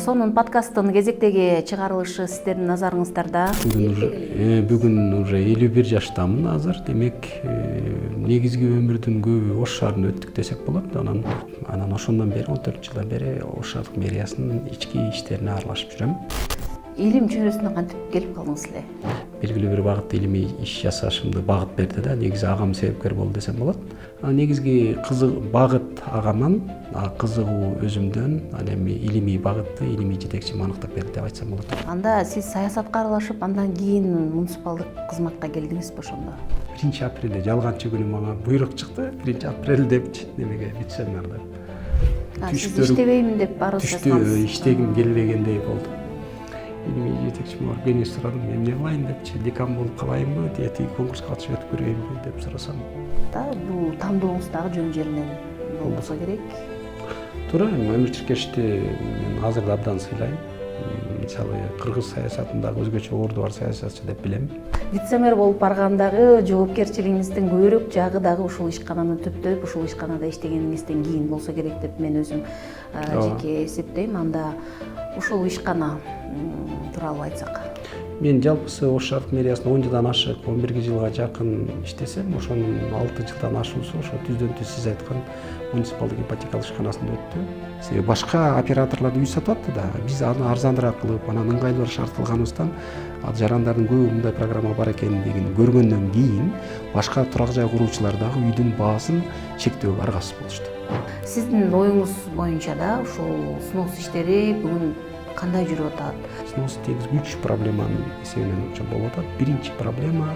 Сонун подкасттын кезектеги чыгарылышы сиздердин назарыңыздарда. Бүгүн уже 51 жаштамын азыр. Демек, негизги өмүрдүн көбү Ош шаарында өттүк десек болот. Анан ошондон бери 14 жылдан бери Ош шаардык мэриясынын ички иштерине аралашып жүрөм. Илим чөйрөсүнө кантип келип калдыңыз эле? Белгилүү бир багытта илимий иш жасашымды багыт берди да. Негизи агам себепкер болду десем болот. Негизги кызык багыт агаман, кызыгуу өзүмдөн, ал эми илимий багытты илимий жетекчим аныктап берди деп айтсам болот. Анда сиз саясатка аралашып, андан кийин муниципалдык кызматка келдиңизби ошондо? 1 апрелде жалганчы күнү мага буйрук чыкты. 1 апрель депчи немеге вице-мэрде. Сиз иштебеймин деп арыз жазгансыз. Иштегим келбегендей болду. Илимий жетекчиме барып кеңеш сурадым. Эмне кылайын депчи, декан болуп калайынбы, тиги конкурска катышып өтүп көрөйүнбү деп сурасам. Бул тандооңуз дагы жөн жеринен болбосо керек. Туура, өмүрчүкешти мен азыр да абдан сыйлайм. Мисалы, кыргыз саясатындагы өзгөчө орду бар саясатчы деп билем. Вице-мэр болуп баргандагы жоопкерчилигиңиздин көбүрөөк жагы дагы ушул ишкананы түптөп, ушул ишканада иштегениңизден кийин болсо керек деп мен өзүм жеке эсептейм. Анда ушул ишкана тууралуу айтсак. Мен жалпысы Ош шаардык мэриясында 10 жылдан ашык, 11 жылга жакын иштесем, ошонун 6 жылдан ашуусу ошо түздөн-түз сиз айткан муниципалдык ипотекалык ишканасында өттү. Себеби башка операторлор үй сатып атты да, биз аны арзаныраак кылып, анан ыңгайлуу шарт кылганыбыздан жарандардын көбү мындай программа бар экендигин көргөндөн кийин башка турак жай куруучулар дагы үйдүн баасын чектөөгө аргасыз болушту. Сиздин оюңуз боюнча да ушул снос иштери бүгүн кандай жүрүп атат? Снос негизи 3 проблеманын эсебинен болуп атат. Биринчи проблема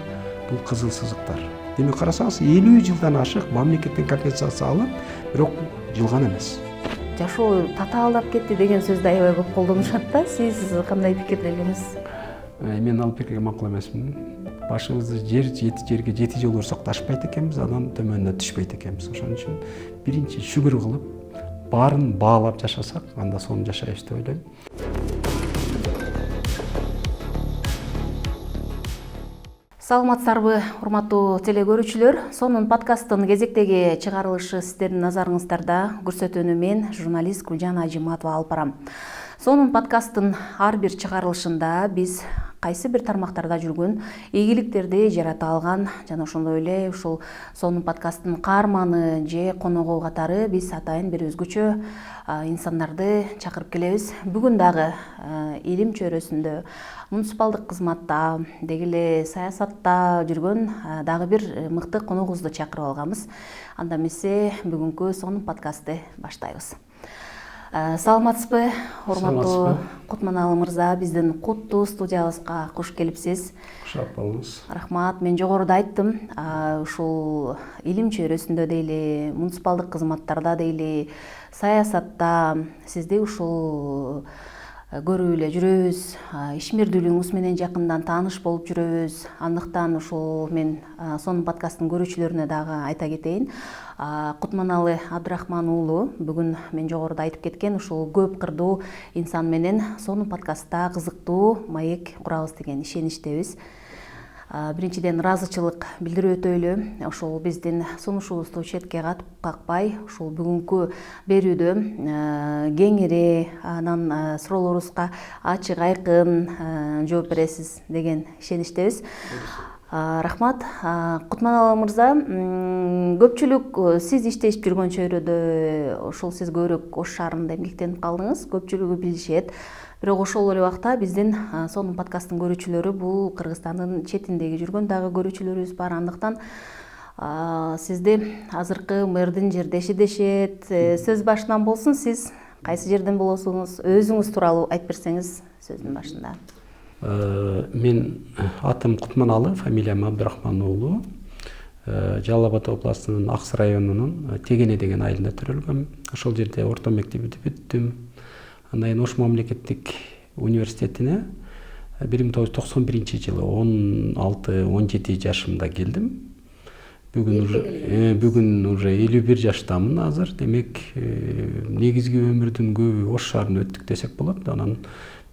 бул кызыл сызыктар. Демек карасаңыз 50 жылдан ашык мамлекеттен компенсация алып, бирок жылган эмес. Жашоо татаалдап кетти деген сөздү аябай көп колдонушат да. Сиз кандай пикирде элеңиз? Мен ал пикирге макул эмесмин. Башыбызды жерге 7 жолу урсак ташпайт экенбиз, анан төмөнүнө түшпөйт экенбиз. Ошон үчүн биринчи шүгүр кылып, баарын баалап жашасак, анда сонун жашайбыз деп ойлойм. Саламатсыздарбы, урматтуу телекөрүүчүлөр. Сонун подкасттын кезектеги чыгарылышы сиздердин назарыңыздарда. Көрсөтүүнү мен, журналист Гүлжан Ажиматова алып барам. Сонун подкасттын ар бир чыгарылышында биз кайсы бир тармактарда жүргөн ийгиликтерди жарата алган жана ошондой эле ушул сонун подкасттын каарманы же коногу катары биз атайын бир өзгөчө инсандарды чакырып келебиз. Бүгүн дагы илим чөйрөсүндө, муниципалдык кызматта, деги эле саясатта жүргөн дагы бир мыкты коногубузду чакырып алганбыз. Анда эмесе бүгүнкү сонун подкастты баштайбыз. Саламатсызбы, урматтуу Кутманалы мырза, биздин куттуу студиябызга куш келипсиз. Кушап болуңуз. Рахмат. Мен жогоруда айттым, ушул илим чөйрөсүндө дейли, муниципалдык кызматтарда дейли, саясатта сизди ушул көрүп эле жүрөбүз, ишмердүүлүгүңүз менен жакындан тааныш болуп жүрөбүз. Андыктан ушул мен сонун подкасттын көрүүчүлөрүнө дагы айта кетейин. Кутманалы Абдрахман уулу бүгүн мен жогоруда айтып кеткен ушул көп кырдуу инсан менен сонун подкастта кызыктуу маек курабыз деген ишеничтебиз. Биринчиден ыраазычылык билдирip өтөйлү. Ушул биздин сунушубузду четке какпай, ушул бүгүнкү берүүдө кеңири, анан суроолорубузга ачык айкын жооп бересиз деген ишеничтебиз. Рахмат. Кутманалы мырза, көпчүлүк сиз иштешип жүргөн чөйрөдө ушул сиз көбүрөөк Ош шаарында эмгектенип калдыңыз, көпчүлүгү билишет. Бирок ошол эле убакта биздин сонун подкасттын көрүүчүлөрү бул Кыргызстандын четиндеги жүргөн дагы көрүүчүлөрүбүз бар. Андыктан сизди азыркы мэрдин жердеши дешет. Сөз башынан болсун, сиз кайсы жерден болосуңуз, өзүңүз тууралуу айтып берсеңиз сөздүн башында. Мен атым Кутманалы, фамилиям Абдрахман уулу. Жалал Абад областынын Акс районунун Тегене деген айылында төрөлгөм. Ошол жерде орто мектебти бүттүм. Андан кийин Ош мамлекеттик университетине 1991 жылы 16-17 жашымда келдим. Бүгүн уже 51 жаштамын азыр. Демек, негизги өмүрдүн көбү Ош шаарында өттүк десек болот. Анан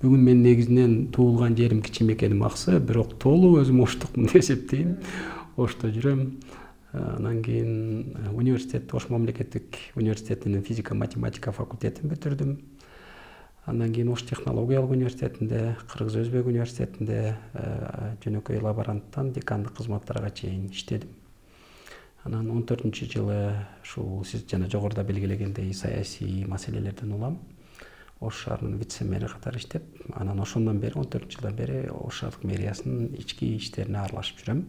бүгүн мен негизинен туулган жерим Кичи Мекеним Аксы, бирок толук өзүм Оштукмун деп эсептейм. Ошто жүрөм. Анан кийин университет, Ош мамлекеттик университетинин физика математика факультетин бүтүрдүм. Андан кийин Ош технологиялык университетинде, Кыргыз Өзбек университетинде жөнөкөй лаборанттан декандык кызматтарга чейин иштедим. Анан 14-жылы ушул сиз жана жогоруда белгилегендей саясий маселелерден улам. Ош шаарынын вице-мэри катары иштеп, анан ошондон бери 14 жылдан бери Ош шаардык мэриясынын ички иштерине аралашып жүрөм.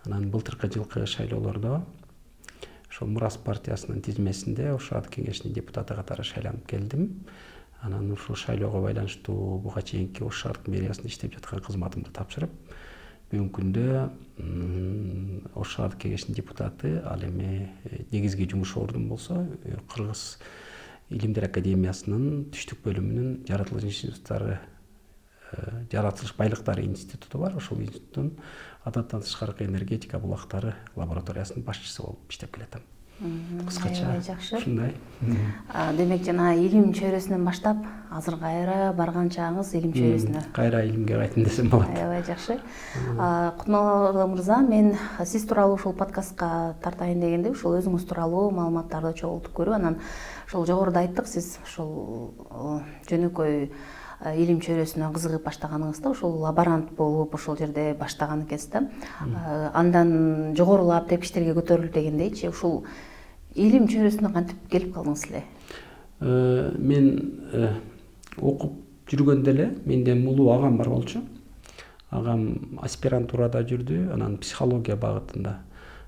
Анан былтыркы жылкы шайлоолордо ошол Мурас партиясынын тизмесинде Ош шаардык кеңешинин депутаты катары шайланып келдим. Анан ушул шайлоого байланыштуу буга чейинки Ош шаардык мэриясында иштеп жаткан кызматымды тапшырып, бүгүнкү күндө Ош шаардык кеңешинин депутаты, ал эми негизги жумуш ордум болсо Кыргыз Илимдер академиясынын түштүк бөлүмүнүн жаратылыш байлыктары институту бар. Ошол институттун адаттан тышкаркы энергетика булактары лабораториясынын башчысы болуп иштеп келатам. Кыскача жакшы. Ушундай. Демек жана илим чөйрөсүнөн баштап азыр кайра барган чагыңыз илим чөйрөсүнө. Кайра илимге кайттым десем болот. Аябай жакшы. Кутман мырза, мен сиз тууралуу ушул подкастка тартайын дегенде ушул өзүңүз тууралуу маалыматтарды чогултуп көрүп, анан ошол жогоруда айттык, сиз ушул жөнөкөй илим чөйрөсүнө кызыгып баштаганыңызда ушул лаборант болуп ошол жерде баштаган экенсиз да. Андан жогорулап тепкичтерге көтөрүлүп дегендейчи, ушул илим чөйрөсүнө кантип келип калдыңыз эле? Мен окуп жүргөндө эле менден улуу агам бар болчу. Агам аспирантурада жүрдү, анан психология багытында.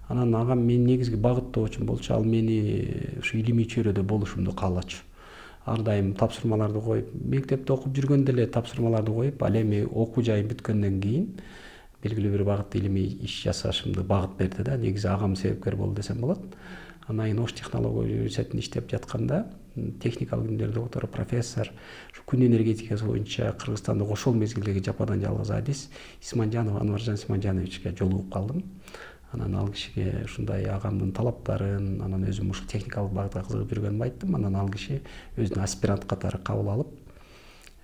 Анан агам менин негизги багыттоочум болчу, ал мени ушу илимий чөйрөдө болушумду каалачу. Ар дайым тапсырмаларды коюп, мектепте окуп жүргөндө эле тапсырмаларды коюп, ал эми окуу жайым бүткөндөн кийин белгилүү бир багытта илимий иш жасашымды багыт берди да. Негизи агам себепкер болду десем болот. Анан кийин Ош технология университетинде иштеп жатканда техникалык илимдер доктору, профессор, күн энергетикасы боюнча Кыргызстандык ошол мезгилдеги жападан жалгыз адис Исманжанов Анваржан Исманжановичке жолугуп калдым. Анан ал кишиге ушундай агамдын талаптарын, анан өзүм ушул техникалык багытка кызыгып жүргөнүмдү айттым. Анан ал киши өзүнө аспирант катары кабыл алып,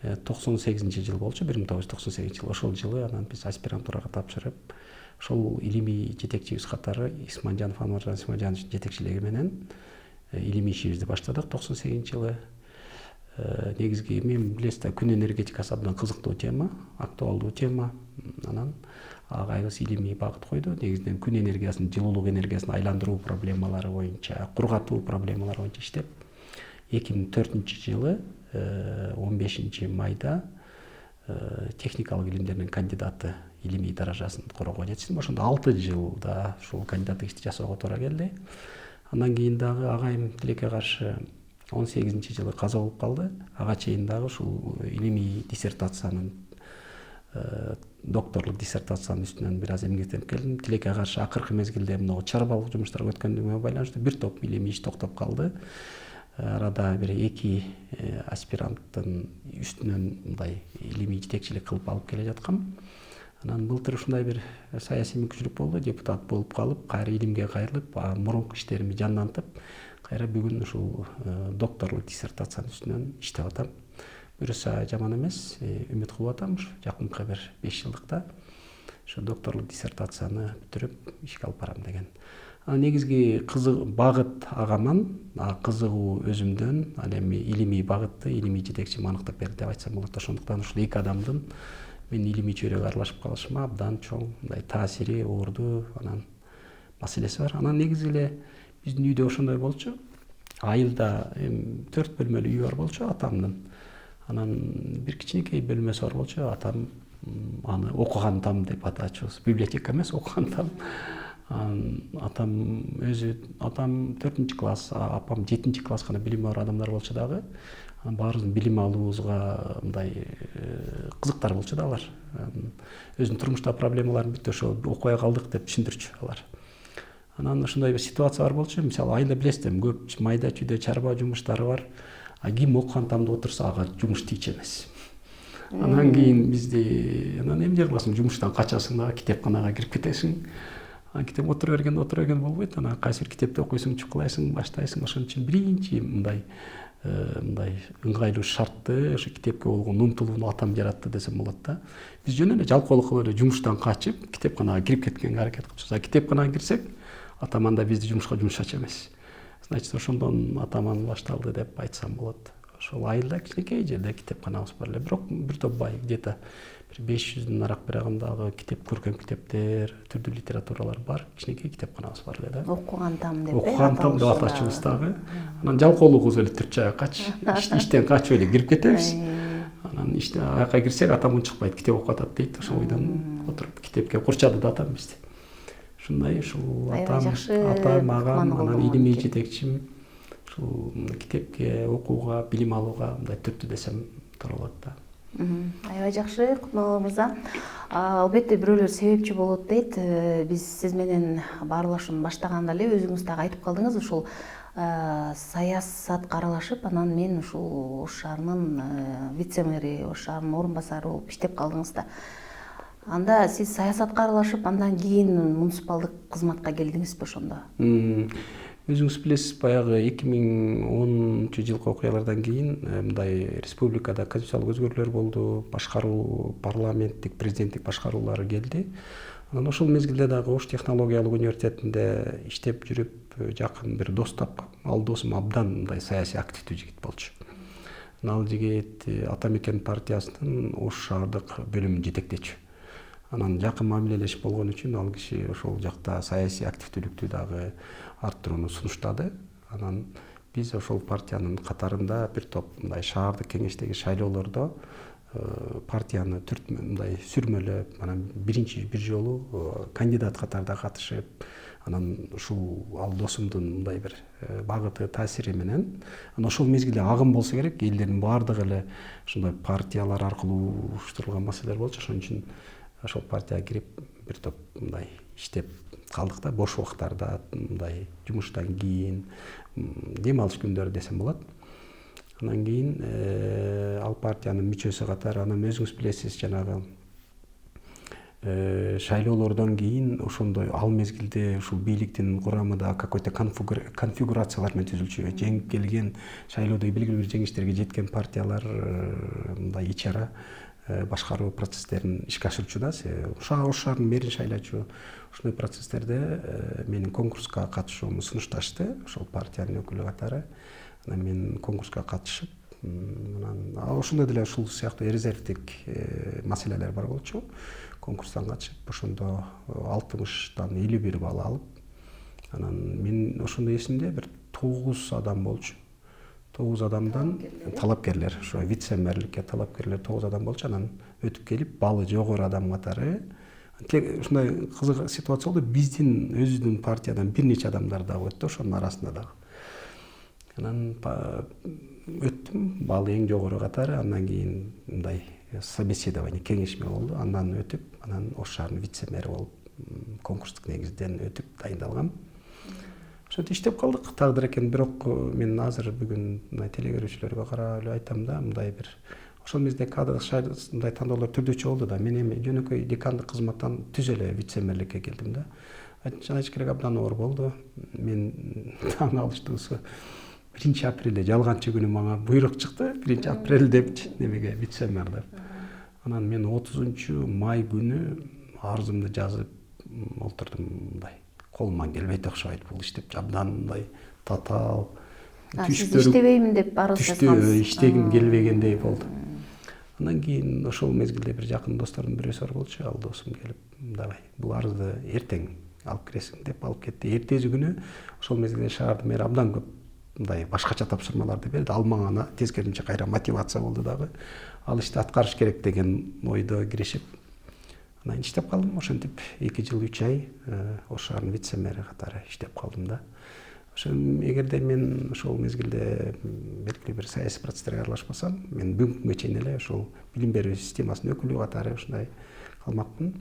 98-жыл болчу, 1998 ошол жылы анан биз аспирантурага тапшырып, ошол илимий жетекчибиз катары Исманжанов Анваржан Исманжановичтин жетекчилиги менен илимий ишибизди баштадык 98-жылы. Негизги мен билесиз да, күн энергетикасы абдан кызыктуу тема, актуалдуу тема. Анан агайыбыз илимий багыт койду. Негизинен күн энергиясын, жылуулук энергиясын айландыруу проблемалары боюнча, кургатуу проблемалары боюнча иштеп, 2004-жылы 15-майда техникалык илимдердин кандидаты илимий даражасын коргоого жетиштим. Ошондо 6 жылда ушул кандидаттык ишти жасоого туура келди. Андан кийин дагы агайым тилекке каршы 18-жылы каза болуп калды. Ага чейин дагы ушул илимий диссертациянын докторлук диссертациянын үстүнөн бир аз эмгектенип келдим. Тилекке каршы акыркы мезгилде мына чарбалык жумуштарга өткөндүгүмө байланыштуу бир топ илимий иш токтоп калды. Арада бир 2 аспиранттын үстүнөн мындай илимий жетекчилик кылып алып келе жаткам. Анан былтыр ушундай бир саясий мүмкүнчүлүк болду, депутат болуп калып, кайра илимге кайрылып, мурунку иштеримди жандантып, кайра бүгүн ушул докторлук диссертациянын үстүнөн иштеп атам. Буюрса жаман эмес, үмүт кылып атам, жакынкы бир 5 жылдыкта ошо докторлук диссертацияны бүтүрүп ишке алып барам деген. Негизги багыт агаман, кызыгуу өзүмдөн, ал эми илимий багытты илимий жетекчим аныктап берди деп айтсам болот. Ошондуктан ушул 2 адамдын мен илимий чөйрөгө аралашып калышыма абдан чоң мындай таасири, орду, анан маселеси бар. Анан негизи эле биздин үйдө ошондой болчу. Айылда 4 бөлмөлүү үй бар болчу атамдын. Анан бир кичинекей бөлмөсү бар болчу. Атам аны окуган там деп атачубуз. Библиотека эмес, окуган там. Атам 4-класс, апам 7-класс гана билими бар адамдар болчу дагы. Баарыбыздын билим алуубузга мындай кызыктар болчу да алар. Өзүнүн турмушта проблемаларын бүт ошо окубай калдык деп түшүндүрчү алар. Анан ошондой бир ситуация бар болчу. Мисалы айылда билесиздер, көп майда чүйдө чарба жумуштары бар. Ким окуган тамда отурса ага жумуш тийчү эмес. Анан кийин бизди эмне кыласың, жумуштан качасың дагы, китепканага кирип кетесиң. Китеп отура берген болбойт. Анан кайсы бир китепти окуйсуң, чукулайсың, баштайсың. Ошон үчүн биринчи мындай ыңгайлуу шартты ошо китепке болгон умтулууну атам жаратты десем болот да. Биз жөн эле жалкоолук кылып эле жумуштан качып, китепканага кирип кеткенге аракет кылчубуз. Китепканага кирсек, атаман да бизди жумушка жумшачу эмес. Значит, ошондон атаман башталды деп айтсам болот. Ошол айылда кичинекей жерде китепканабыз бар эле, бирок бир топ бай, где-то 500 арақ бирагындагы китеп, көркөм китептер, түрдүү литературалар бар, кичинекей китепканабыз бар эле да. Окуган там деп. Окуган там деп атачубуз дагы. Анан жалкоолугубуз эле түрт жаакачы, иштен качып эле кирип кетебиз. Анан иште аяка кирсек атам унчукпайт, китеп окуп атат дейт. Ошол ойдон отуруп китепке курчады да атам бизди. Ушундай ушул атам, агам, анан илимий жетекчим ушул китепке, окууга, билим алууга мындай түрттү десем туура болот да. Аябай жакшы, Кутман мырза. Албетте бирөөлөр себепчи болот дейт. Биз сиз менен баарлашууну баштаганда эле өзүңүз дагы айтып калдыңыз, ушул саясатка аралашып, анан мен ушул Ош шаарынын вице-мэри, Ош шаарынын орун басары болуп иштеп калдыңыз да. Анда сиз саясатка аралашып, андан кийин муниципалдык кызматка келдиңизби ошондо? Өзүңүз билесиз, баягы 2010 жылкы окуялардан кийин мындай республикада конституциялык өзгөрүүлөр болду, башкаруу, парламенттик, президенттик башкаруулар келди. Анан ошол мезгилде дагы Ош технологиялык университетинде иштеп жүрүп, жакын бир дос тапкам. Ал досум абдан мындай саясий активдүү жигит болчу. Ал жигит Ата Мекен партиясынын Ош шаардык бөлүмүн жетектечү. Анан жакын мамилелешип болгон үчүн ал киши ошол жакта саясий активдүүлүктү дагы арттырууну сунуштады. Анан биз ошол партиянын катарында бир топ мындай шаардык кеңештеги шайлоолордо партияны мындай сүрмөлөп, анан бир жолу кандидат катарында катышып, анан ушул ал досумдун мындай бир багыты, таасири менен, анан ошол мезгилде агым болсо керек, элдердин баардыгы эле ушундай партиялар аркылуу уюштурулган маселелер болчу. Ошон үчүн ошол партияга кирип бир топ мындай иштеп калдык да, бош убактарда, мындай жумуштан кийин, дем алыш күндөрү десем болот. Анан кийин ал партиянын мүчөсү катары, анан өзүңүз билесиз, жанагы шайлоолордон кийин ошондой ал мезгилде ушул бийликтин курамы да какой-то конфигурациялар менен түзүлчү. Жеңип келген шайлоодо белгилүү бир жеңиштерге жеткен партиялар мындай ичара башкаруу процесстерин ишке ашырчу да. Ош шаарынын мэрин шайлачу. Ушундай процесстерде менин конкурска катышуумду сунушташты, ошол партиянын өкүлү катары. Анан мен конкурска катышып, анан ошондой деле ушул сыяктуу резервдик маселелер бар болчу. Конкурстан катышып, ошондо 60тан 51 балл алып, анан мен ошондо эсимде бир 9 адам болчу. 9 адамдан талапкерлер, ошо вице-мэрликке талапкерлер 9 адам болчу. Анан өтүп келип, баллы жогору адам катары. Ушундай кызык ситуация болду. Биздин өзүбүздүн партиядан бир нече адамдар дагы өттү, ошонун арасында дагы. Анан өттүм, баллы эң жогору катары. Андан кийин мындай собеседование, кеңешме болду. Андан өтүп, анан Ош шаарынын вице-мэри болуп, конкурстук негизден өтүп дайындалгам. Ошентип иштеп калдык. Тагдыр экен, бирок мен азыр бүгүн мындай телегөрүүчүлөргө карап эле айтам да, мындай бир ошол мезде кадрлык мындай тандоолор түрдүүчү болду да. Мен эми жөнөкөй декандык кызматтан түз эле вице-мэрликке келдим да. Айтыш керек, абдан оор болду. Мен таң алыштуусу 1 апрелде жалганчы күнү мага буйрук чыкты. 1 апрель депчи, немеге вице-мэр деп. Анан мен 30 май күнү арызымды жазып олтурдум мындай. Колуман келбейт окшойт бул иш деп, абдан мындай татаал түштөр. Иштебеймин деп арыз жазгансыз. Иштегим келбегендей болду. Андан кийин ошол мезгилде бир жакын достордун бирөөсү бар болчу. Ал досум келип, давай, бул арызды эртең алып киресиң деп алып кетти. Эртеси күнү ошол мезгилде шаардын мэри абдан көп мындай башкача тапшырмаларды берди. Ал мага тескерисинче кайра мотивация болду дагы. Ал ишти аткарыш керек деген ойдо киришип, анан иштеп калдым. Ошентип 2 жыл 3 ай Ош шаарынын вице-мэри катары иштеп калдым да. Эгерде мен ошол мезгилде белгилүү бир саясий процесстерге аралашпасам, мен бүгүнкү күнгө чейин эле ошол билим берүү системасынын өкүлү катары ушундай калмакмын.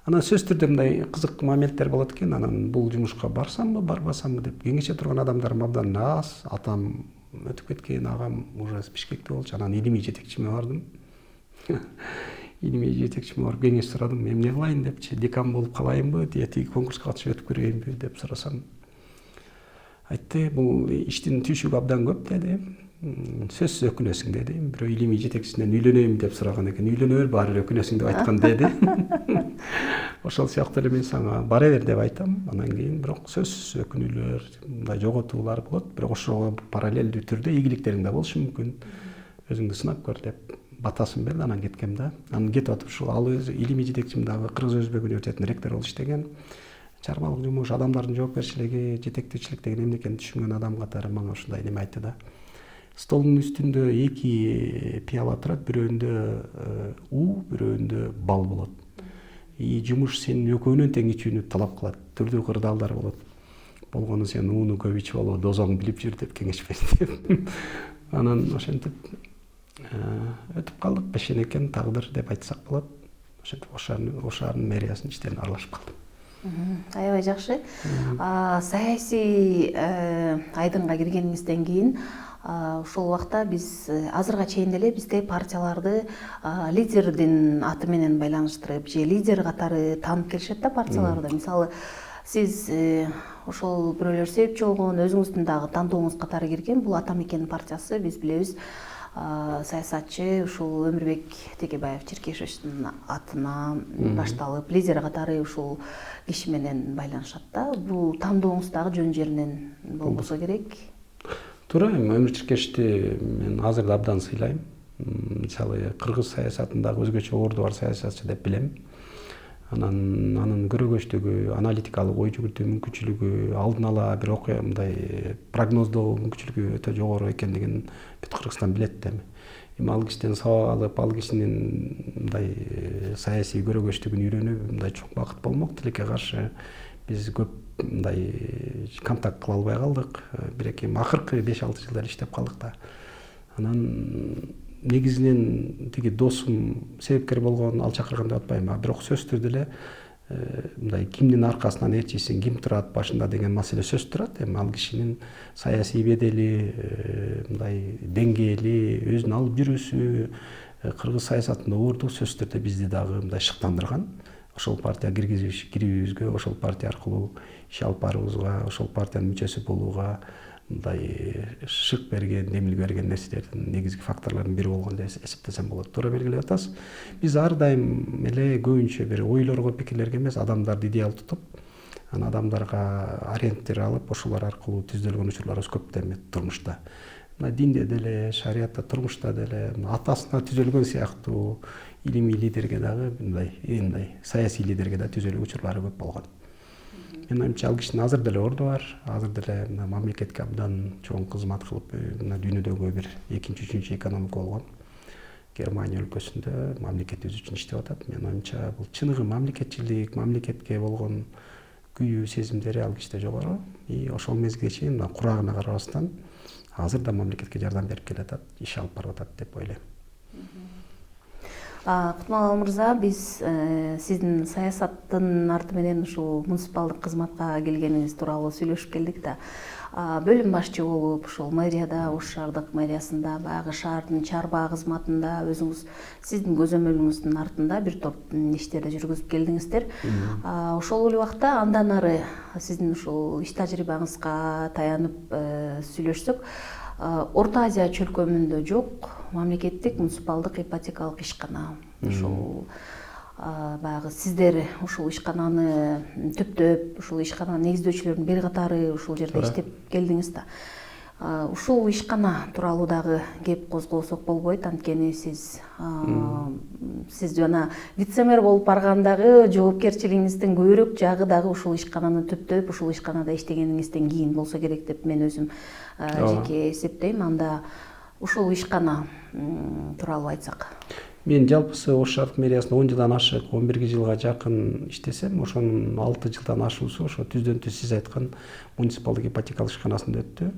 Анан сөзсүз түрдө мындай кызык моменттер болот экен. Анан бул жумушка барсамбы, барбасамбы деп кеңеше турган адамдарым абдан аз. Атам өтүп кеткен, агам уже Бишкекте болчу. Анан илимий жетекчиме бардым. Илимий жетекчиме барып кеңеш сурадым. Эмне кылайын депчи, декан болуп калайынбы, тиги конкурска катышып өтүп көрөйүнбү деп сурасам, айтты, бул иштин түйшүгү абдан көп деди. сөзсүз өкүнөсүң деди. Бирөө илимий жетекчисинен үйлөнөйм деп сураган экен. Үйлөнө бер, баары эле өкүнөсүң деп айткан деди. Ошол сыяктуу эле мен сага бара бер деп айтам. Анан кийин бирок сөзсүз өкүнүүлөр, мындай жоготуулар болот. Бирок ошого параллелдүү түрдө ийгиликтериң да болушу мүмкүн. Өзүңдү сынап көр деп батасын берди. Анан кеткем да. Анан кетип атып ушул ал өзү илимий жетекчим дагы Кыргыз Өзбек университетинин ректору болуп иштеген. Чарбалык жумуш, адамдардын жоопкерчилиги, жетектүүчүлүк деген эмне экенин түшүнгөн адам катары мага ушундай неме айтты да. Столдун үстүндө 2 пиала турат, бирөөндө у, бирөөндө бал болот. Жумуш сенин экөөнөн тең ичүүнү талап кылат. Түрдүү кырдаалдар болот. Болгону сен ууну көп ичип алып, дозоң билип жүр деп кеңеш берди. Анан ошентип өтүп калдык. Пешенекен тагдыр деп айтсак болот. Ошентип Ошаардын мэриясынын иштерине аралашып калдым. Аябай жакшы. Саясий айдынга киргениңизден кийин ошол убакта биз азырга чейин деле бизде партияларды лидердин аты менен байланыштырып же лидер катары таанып келишет да партияларды. Мисалы сиз ошол бирөөлөр себепчи болгон, өзүңүздүн дагы тандооңуз катары кирген бул Ата Мекен партиясы, биз билебиз, саясатчы ушул Өмүрбек Текебаев Черкешевичтин атына башталып, лидер катары ушул киши менен байланышат да. Бул тандооңуз дагы жөн жеринен болбосо керек. Туура, Өмүр Черкешевичти мен азыр да абдан сыйлайм. Мисалы кыргыз саясатындагы өзгөчө орду бар саясатчы деп билем. Анын көрөгөчтүгү, аналитикалык ой жүгүртүү мүмкүнчүлүгү, алдын ала бир окуя мындай прогноздоо мүмкүнчүлүгү өтө жогору экендигин бүт Кыргызстан билет да. Эми ал кишиден сабак алып, ал кишинин мындай саясий көрөгөчтүгүн үйрөнүп, мындай чоң бакыт болмок. Тилекке каршы биз көп мындай контакт кыла албай калдык. Бир-эки акыркы 5-6 жылдар иштеп калдык да. Анан негизинен тиги досум себепкер болгон, ал чакырган деп атпайм, бирок сөзсүз түрдө эле мындай кимдин аркасынан ээрчийсиң, ким турат башында деген маселе сөзсүз турат. Эми ал кишинин саясий бедели, мындай деңгээли, өзүнүн алып жүрүүсү кыргыз саясатында орду сөзсүз түрдө бизди дагы мындай шыктандырган. Ошол партияга кирүүбүзгө, ошол партия аркылуу иш алып баруубузга, ошол партиянын мүчөсү болууга мындай шык берген, демилге берген нерселердин негизги факторлордун бири болгон деп эсептесем болот. Туура белгилеп атасыз. Биз ар дайым эле көбүнчө бир ойлорго, пикирлерге эмес, адамдарды идеал тутуп, анан адамдарга ориентир алып, ошолор аркылуу түзүлгөн учурларыбыз көп да эми турмушта. Мына динде деле, шариатта, турмушта деле, атасына түзөлгөн сыяктуу илимий лидерге дагы мындай саясий лидерге да түзөлүү учурлары көп болгон. Мен оюмча ал кишинин азыр деле орду бар, азыр деле мамлекетке абдан чоң кызмат кылып, дүйнөдөгү бир 2-3 экономика болгон Германия өлкөсүндө мамлекетибиз үчүн иштеп атат. Мен оюмча бул чыныгы мамлекетчилик, мамлекетке болгон күйүү сезимдери ал кишиде жогору. И ошол мезгилге чейин курагына карабастан азыр да мамлекетке жардам берип келатат, иш алып барып атат деп ойлойм. Кутман мырза, биз сиздин саясаттын арты менен ушул муниципалдык кызматка келгениңиз тууралуу сүйлөшүп келдик да. Бөлүм башчы болуп, ушул мэрияда, Ош шаардык мэриясында, баягы шаардын чарба кызматында өзүңүз сиздин көзөмөлүңүздүн артында бир топ иштерди жүргүзүп келдиңиздер. Ошол эле убакта андан ары сиздин ушул иш тажрыйбаңызга таянып сүйлөшсөк, Орто Азия чөлкөмүндө жок мамлекеттик муниципалдык ипотекалык ишкана. Ушул баягы сиздер ушул ишкананы түптөп, ушул ишкананын негиздөөчүлөрүнүн бир катары ушул жерде иштеп келдиңиз да. Ушул ишкана тууралуу дагы кеп козгосок болбойт, анткени сиз жана вице-мэр болуп баргандагы жоопкерчилигиңиздин көбүрөөк жагы дагы ушул ишкананы түптөп, ушул ишканада иштегениңизден кийин болсо керек деп мен өзүм жеке эсептейм. Анда ушул ишкана тууралуу айтсак. Мен жалпысы Ош шаардык мэриясында 10 жылдан ашык, 11 жылга жакын иштесем, ошонун 6 жылдан ашуусу ошо түздөн-түз сиз айткан муниципалдык ипотекалык ишканасында өттү.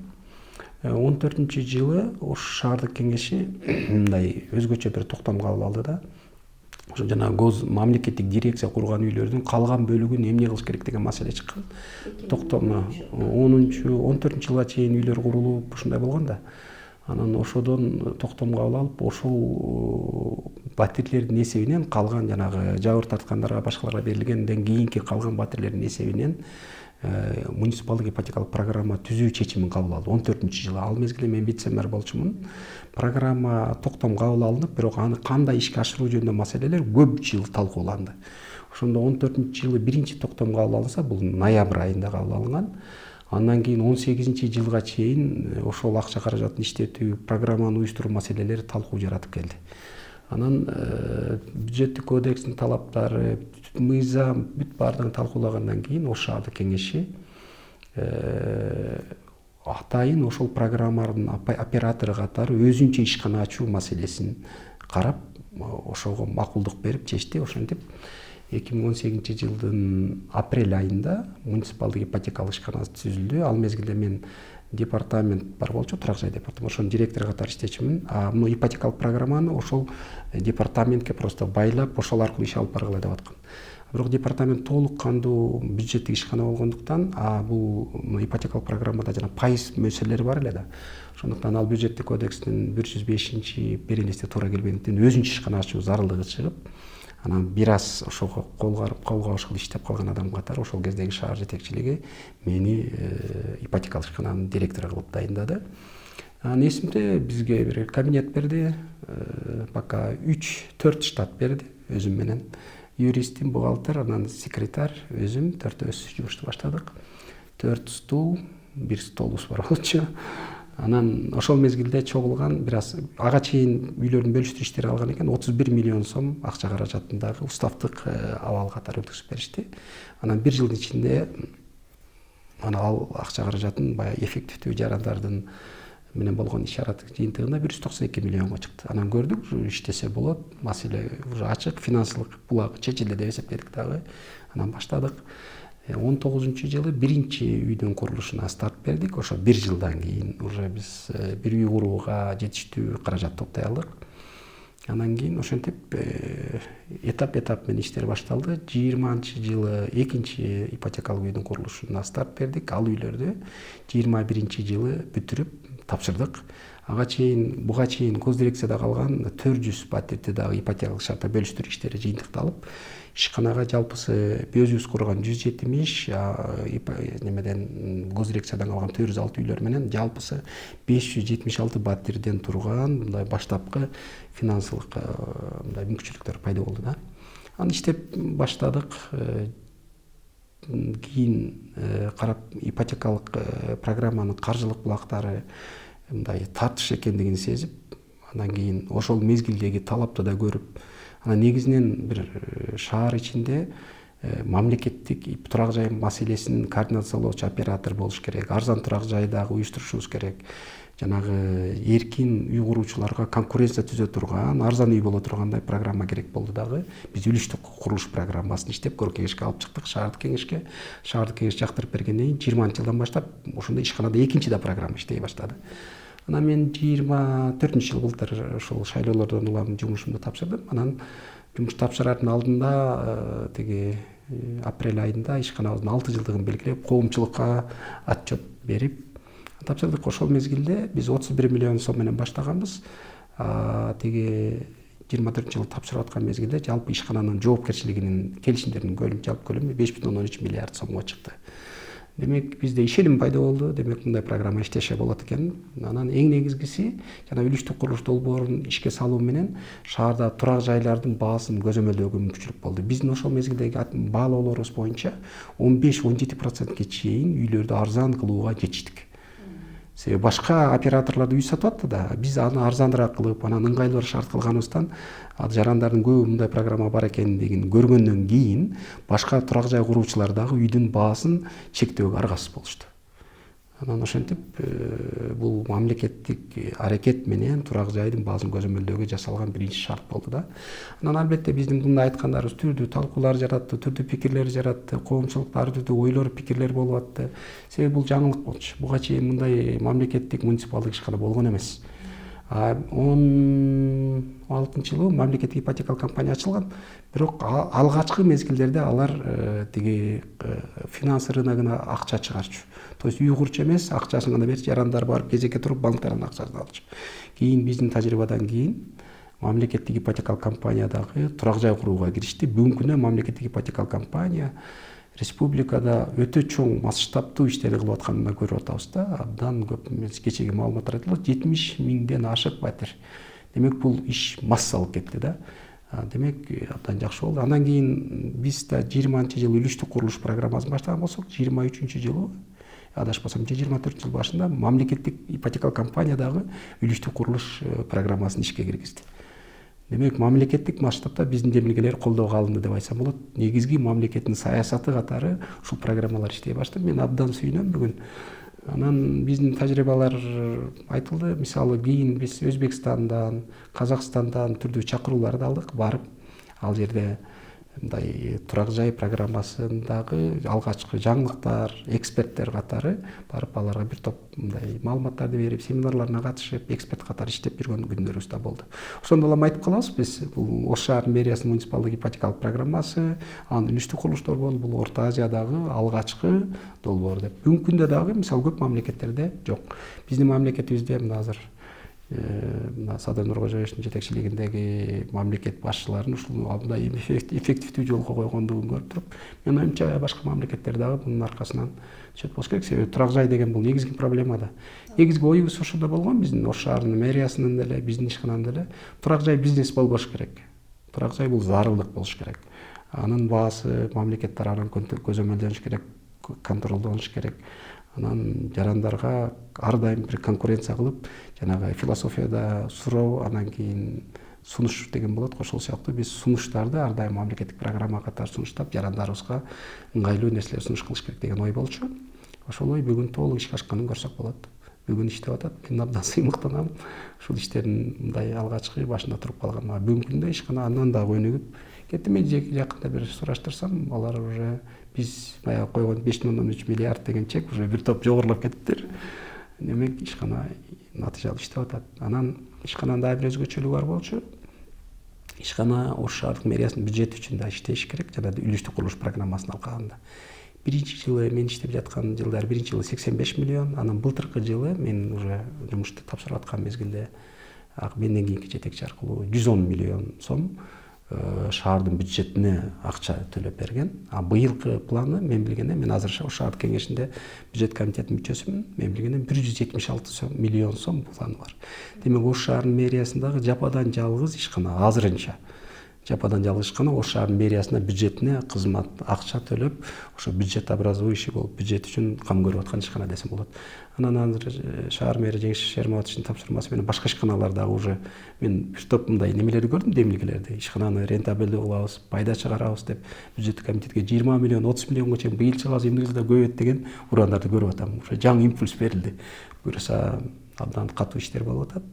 14-жылы Ош шаардык кеңеши мындай өзгөчө бир токтом кабыл алды да. Ошо жана мамлекеттик дирекция курган үйлөрдүн калган бөлүгүн эмне кылыш керек деген маселе чыккан. Токтом 14-жылга чейин үйлөр курулуп ушундай болгон да. Анан ошодон токтом кабыл алып, ошол батирлердин эсебинен калган жанагы жабыр тарткандарга, башкаларга берилгенден кийинки калган батирлердин эсебинен муниципалдык ипотекалык программа түзүү чечимин кабыл алды 14-жылы. Ал мезгилде мен вице-мэр болчумун. Программа токтом кабыл алынып, бирок аны кандай ишке ашыруу жөнүндө маселелер көп жыл талкууланды. Ошондо 14-жылы биринчи токтом кабыл алынса, бул ноябрь айында кабыл алынган. Андан кийин 18-жылга чейин ошол акча каражатын иштетүү, программаны уюштуруу маселелери талкуу жаратып келди. Анан бюджеттик кодекстин талаптары, мыйзам бүт баардыгын талкуулагандан кийин Ош шаардык кеңеши атайын ошол программанын оператору катары өзүнчө ишкана ачуу маселесин карап, ошого макулдук берип чечти. Ошентип 2018-жылдын апрель айында муниципалдык ипотекалык ишканасы түзүлдү. Ал мезгилде мен департамент бар болчу, турак жай департамент, ошонун директору катары иштечимин. Мына ипотекалык программаны ошол департаментке просто байлап, ошол аркылуу иш алып баргыла деп аткан. Бирок департамент толук кандуу бюджеттик ишкана болгондуктан, бул ипотекалык программада жана пайыз мөсөллөрү бар эле да. Ошондуктан ал бюджеттик кодекстин 105 берилисине туура келбегендиктен өзүнчө ишкана ачуу зарылдыгы чыгып, анан бир аз ошого колго ошол иштеп калган адам катары ошол кездеги шаар жетекчилиги мени ипотекалык ишкананын директору кылып дайындады. Анан эсимде бизге бир кабинет берди, пока 3-4 штат берди, өзүм менен юристим, бухгалтер, анан секретарь, өзүм төртөөбүз жумушту баштадык. 4 стул, 1 столубуз бар болчу. Анан ошол мезгилде чогулган бир аз ага чейин үйлөрдүн бөлүштүрүү иштери алган экен, 31 миллион сом акча каражатындагы уставдык абал катары өткүзүп беришти. Анан 1 жылдын ичинде ал акча каражатын баягы эффективдүү жарандардын менен болгон иш-чараттын жыйынтыгында 192 миллионго чыкты. Анан көрдүк, иштесе болот, маселе уже ачык, финансылык булагы чечилди деп эсептедик дагы. Анан баштадык. 19-жылы биринчи үйдүн курулушуна старт бердик. Ошо 1 жылдан кийин уже биз бир үй курууга жетиштүү каражат топтой алдык. Андан кийин ошентип этап менен иштер башталды. 20-жылы экинчи ипотекалык үйдүн курулушуна старт бердик. Ал үйлөрдү 21-жылы бүтүрүп тапшырдык. Буга чейин Гос дирекцияда калган 400 батирди дагы ипотекалык шартта бөлүштүрүү иштери жыйынтыкталып, ишканага жалпысы өзүбүз курган 170, немеден Гос дирекциядан калган 406 үйлөр менен жалпысы 576 батирден турган мындай баштапкы финансылык мындай мүмкүнчүлүктөр пайда болду да. Аны иштеп баштадык. Кийин карап ипотекалык программанын каржылык булактары мындай тартыш экендигин сезип, андан кийин ошол мезгилдеги талапты да көрүп, анан негизинен бир шаар ичинде мамлекеттик турак жай маселесин координациялоочу оператор болуш керек, арзан турак жай дагы уюштурушубуз керек. Жанагы эркин үй куруучуларга конкуренция түзө турган, арзан үй боло тургандай программа керек болду дагы. Биз үлүштүк курулуш программасын иштеп көркөй кеңешке алып чыктык, шаардык кеңешке. Шаардык кеңеш жактырып бергенден кийин 20-жылдан баштап ошондой ишканада экинчи да программа иштей баштады. Анан мен 24-жылы былтыр ошол шайлоолордон улам жумушумду тапшырдым. Анан жумуш тапшырардын алдында тиги апрель айында ишканабыздын 6 жылдыгын белгилеп, коомчулукка отчет берип тапшырдык. Ошол мезгилде биз 31 миллион сом менен баштаганбыз. Тиги 24-жылы тапшырып аткан мезгилде жалпы ишкананын жоопкерчилигинин келишимдеринин жалпы көлөмү 5,13 миллиард сомго чыкты. Демек бизде ишеним пайда болду. Демек мындай программа иштеше болот экен. Анан эң негизгиси жана үлүштүк курулуш долбоорун ишке салуу менен шаарда турак жайлардын баасын көзөмөлдөөгө мүмкүнчүлүк болду. Биздин ошол мезгилдеги баалоолорубуз боюнча 15-17% чейин үйлөрдү арзан кылууга жетиштик. Себеби башка операторлор үй сатып атты да, биз аны арзаныраак кылып, анан ыңгайлуу шарт кылганыбыздан жарандардын көбү мындай программа бар экендигин көргөндөн кийин башка турак жай куруучулар дагы үйдүн баасын чектөөгө аргасыз болушту. Анан ошентип бул мамлекеттик аракет менен турак жайдын баасын көзөмөлдөөгө жасалган биринчи шарт болду да. Анан албетте биздин мындай айткандарыбыз түрдүү талкуулар жаратты, түрдүү пикирлер жаратты, коомчулукта ар түрдүү ойлор, пикирлер болуп атты. Себеби бул жаңылык болчу. Буга чейин мындай мамлекеттик муниципалдык ишкана болгон эмес. 16-жылы мамлекеттик ипотекалык компания ачылган. Бирок алгачкы мезгилдерде алар тиги финанс рыногуна акча чыгарчу. То есть үй курчу эмес, акчасын гана берип, жарандар барып кезекке туруп банктардан акчасын алчу. Кийин биздин тажрыйбадан кийин мамлекеттик ипотекалык компания дагы турак жай курууга киришти. Бүгүнкү күндө мамлекеттик ипотекалык компания республикада өтө чоң масштабтуу иштерди кылып атканын көрүп атабыз да. Абдан көп эмес, кечеги маалыматтар айтылат, 70 миңден ашык батир. Демек бул иш массалык кетти да. Демек абдан жакшы болду. Андан кийин биз да 20-жылы үлүштүк курулуш программасын баштаган болсок, 23-жылы адашпасам 24 жыл башында мамлекеттик ипотекалык компания дагы үлүштүк курулуш программасын ишке киргизди. Демек мамлекеттик масштабта биздин демилгелер колдоого алынды деп айтсам болот. Негизги мамлекеттин саясаты катары ушул программалар иштей баштады. Мен абдан сүйүнөм бүгүн. Анан биздин тажрыйбалар айтылды. Мисалы кийин биз Өзбекстандан, Казакстандан түрдүү чакырууларды алдык, барып ал жерде мындай турак жай программасындагы алгачкы жаңылыктар, эксперттер катары барып аларга бир топ мындай маалыматтарды берип, семинарларына катышып, эксперт катары иштеп жүргөн күндөрүбүз да болду. Ошондо эле айтып калабыз, биз бул Ош шаар мэриясынын муниципалдык ипотекалык программасы, анын үлүштүк курулуш долбоору бул Орто Азиядагы алгачкы долбоор деп. Бүгүнкү күндө дагы мисалы көп мамлекеттерде жок. Биздин мамлекетибизде мына азыр Садыр Нуркожоевичтин жетекчилигиндеги мамлекет башчыларын ушул мындай эффективдүү жолго койгондугун көрүп туруп, менин оюмча башка мамлекеттер дагы мунун аркасынан чет болуш керек. Себеби турак жай деген бул негизги проблема да. Негизги оюбуз ошондо болгон, биздин Ош шаарынын мэриясынын деле, биздин ишкананын деле турак жай бизнес болбош керек. Турак жай бул зарылдык болуш керек. Анын баасы мамлекет тарабынан көзөмөлдөнүш керек, контролдонуш керек. Анан жарандарга ар дайым бир конкуренция кылып, жанагы философияда суроо, анан кийин сунуш деген болот. Ошол сыяктуу биз сунуштарды ар дайым мамлекеттик программа катары сунуштап, жарандарыбызга ыңгайлуу нерселер сунуш кылыш керек деген ой болчу. Ошол ой бүгүн толук ишке ашканын көрсөк болот. Бүгүн иштеп атат. Мен абдан сыймыктанам. Ушул иштердин мындай алгачкы башында туруп калганына. Бүгүнкү күндө ишкана андан да өнүгүп кетти. Мен жакында бир сураштырсам, алар уже биз баягы койгон 5,3 миллиард деген чек уже бир топ жогорулап кетиптир. Демек ишкана натыйжалуу иштеп атат. Анан ишкананын дагы бир өзгөчөлүгү бар болчу. Ишкана Ош шаардык мэриясынын бюджети үчүн да иштеш керек, жана үлүштүк курулуш программасын алганда. Биринчи жылы мен иштеп жаткан жылдары биринчи жылы 85 миллион, анан былтыркы жылы мен уже жумушту тапшырып аткан мезгилде менден кийинки жетекчи аркылуу 110 миллион сом шаардын бюджетине акча төлөп берген. Быйылкы планы мен билгенде, мен азыр Ош шаардык кеңешинде бюджет комитетинин мүчөсүмүн. Мен билгенде 176 миллион сом планы бар. Демек Ош шаарынын мэриясындагы жападан жалгыз ишкана азырынча жападан жалгыз ишкана Ош шаарынын мэриясына бюджетине кызмат акча төлөп, ошо бюджет образующий болуп, бюджет үчүн кам көрүп аткан ишкана десем болот. Анан азыр шаар мэри Жеңиш Шерматовичтин тапшырмасы менен башка ишканалар дагы уже мен бир топ мындай немелерди көрдүм, демилгелерди. Ишкананы рентабелдүү кылабыз, пайда чыгарабыз деп бюджеттик комитетке 20 миллион, 30 миллионго чейин быйыл чыгабыз, эмне жылда көбөйөт деген урандарды көрүп атам. Уже жаңы импульс берилди. Буюрса абдан катуу иштер болуп атат.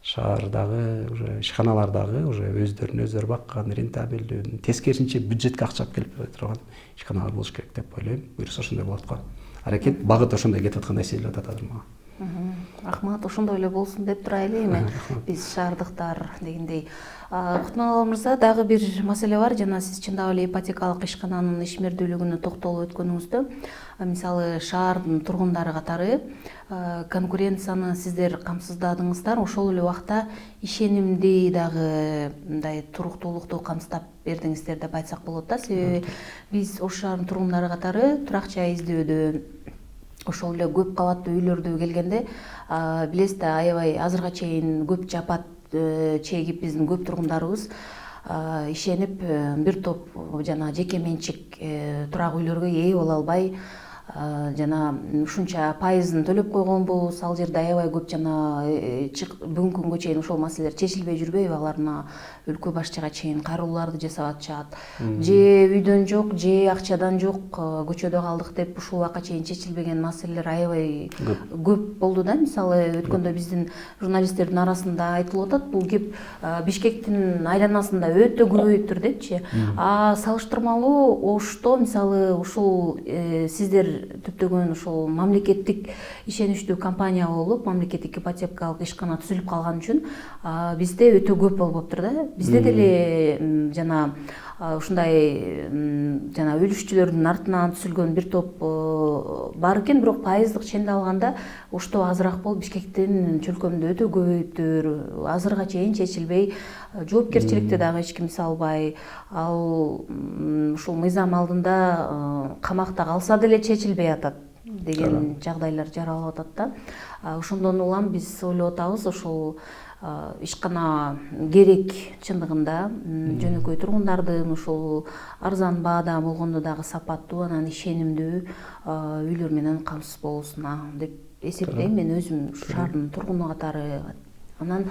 Шаардагы уже ишканалардагы уже өздөрүн баккан, рентабелдүү, тескерисинче бюджетке акча алып келип турган ишканалар болуш керек деп ойлойм. Буюрса ошондой болот го. Аракет багыт ошондой кетип аткандай сезилип атат азыр мага. Рахмат, ошондой эле болсун деп турайлы эми. Биз шаардыктар дегендей. Кутманалы мырза, дагы бир маселе бар. Жана сиз чындап эле ипотекалык ишкананын ишмердүүлүгүнө токтолуп өткөнүңүздө, мисалы шаардын тургундары катары конкуренцияны сиздер камсыздадыңыздар. Ошол эле убакта ишенимди дагы мындай туруктуулукту камсыздап бердиңиздер деп айтсак болот да. Себеби биз Ош шаарынын тургундары катары турак жай издөөдө, ошол эле көп кабаттуу үйлөрдү келгенде билесиз да, аябай азырга чейин көп жапат чегип биздин көп тургундарыбыз ишенип бир топ жана жеке менчик турак үйлөргө ээ боло албай жана ушунча пайызын төлөп койгонбуз. Ал жерде аябай көп жана бүгүнкү күнгө чейин ошол маселелер чечилбей жүрбөйбү? Алар мына өлкө башчыга чейин кайрылууларды жасап атышат. Же үйдөн жок, же акчадан жок, көчөдө калдык деп ушул убакка чейин чечилбеген маселелер аябай көп болду да. Мисалы өткөндө биздин журналисттердин арасында айтылып атат, бул кеп Бишкектин айланасында өтө көбөйүптүр депчи. Салыштырмалуу Ошто мисалы ушул сиздер түптөгөн ушул мамлекеттик ишеничтүү компания болуп, мамлекеттик ипотекалык ишкана түзүлүп калган үчүн бизде өтө көп болуп атыптыр да. Бизде деле жана ушундай жана үлүшчүлөрдүн артынан түзүлгөн бир топ бар экен, бирок пайыздык ченде алганда оштоо азыраак болуп Бишкектин чөлкөмүндө өтө көбөйүптүр, азырга чейин чечилбей, жоопкерчиликти дагы эч ким салбай, ал ушул мыйзам алдында камакта калса деле чечилбей атат деген жагдайлар жаралып атат да. Ошондон улам биз ойлоп атабыз, ошол ишкана керек чындыгында жөнөкөй тургундардын ушул арзан баада болгондо дагы сапаттуу, анан ишенимдүү үйлөр менен камсыз болуусуна деп эсептейм мен өзүм шаардын тургуну катары. Анан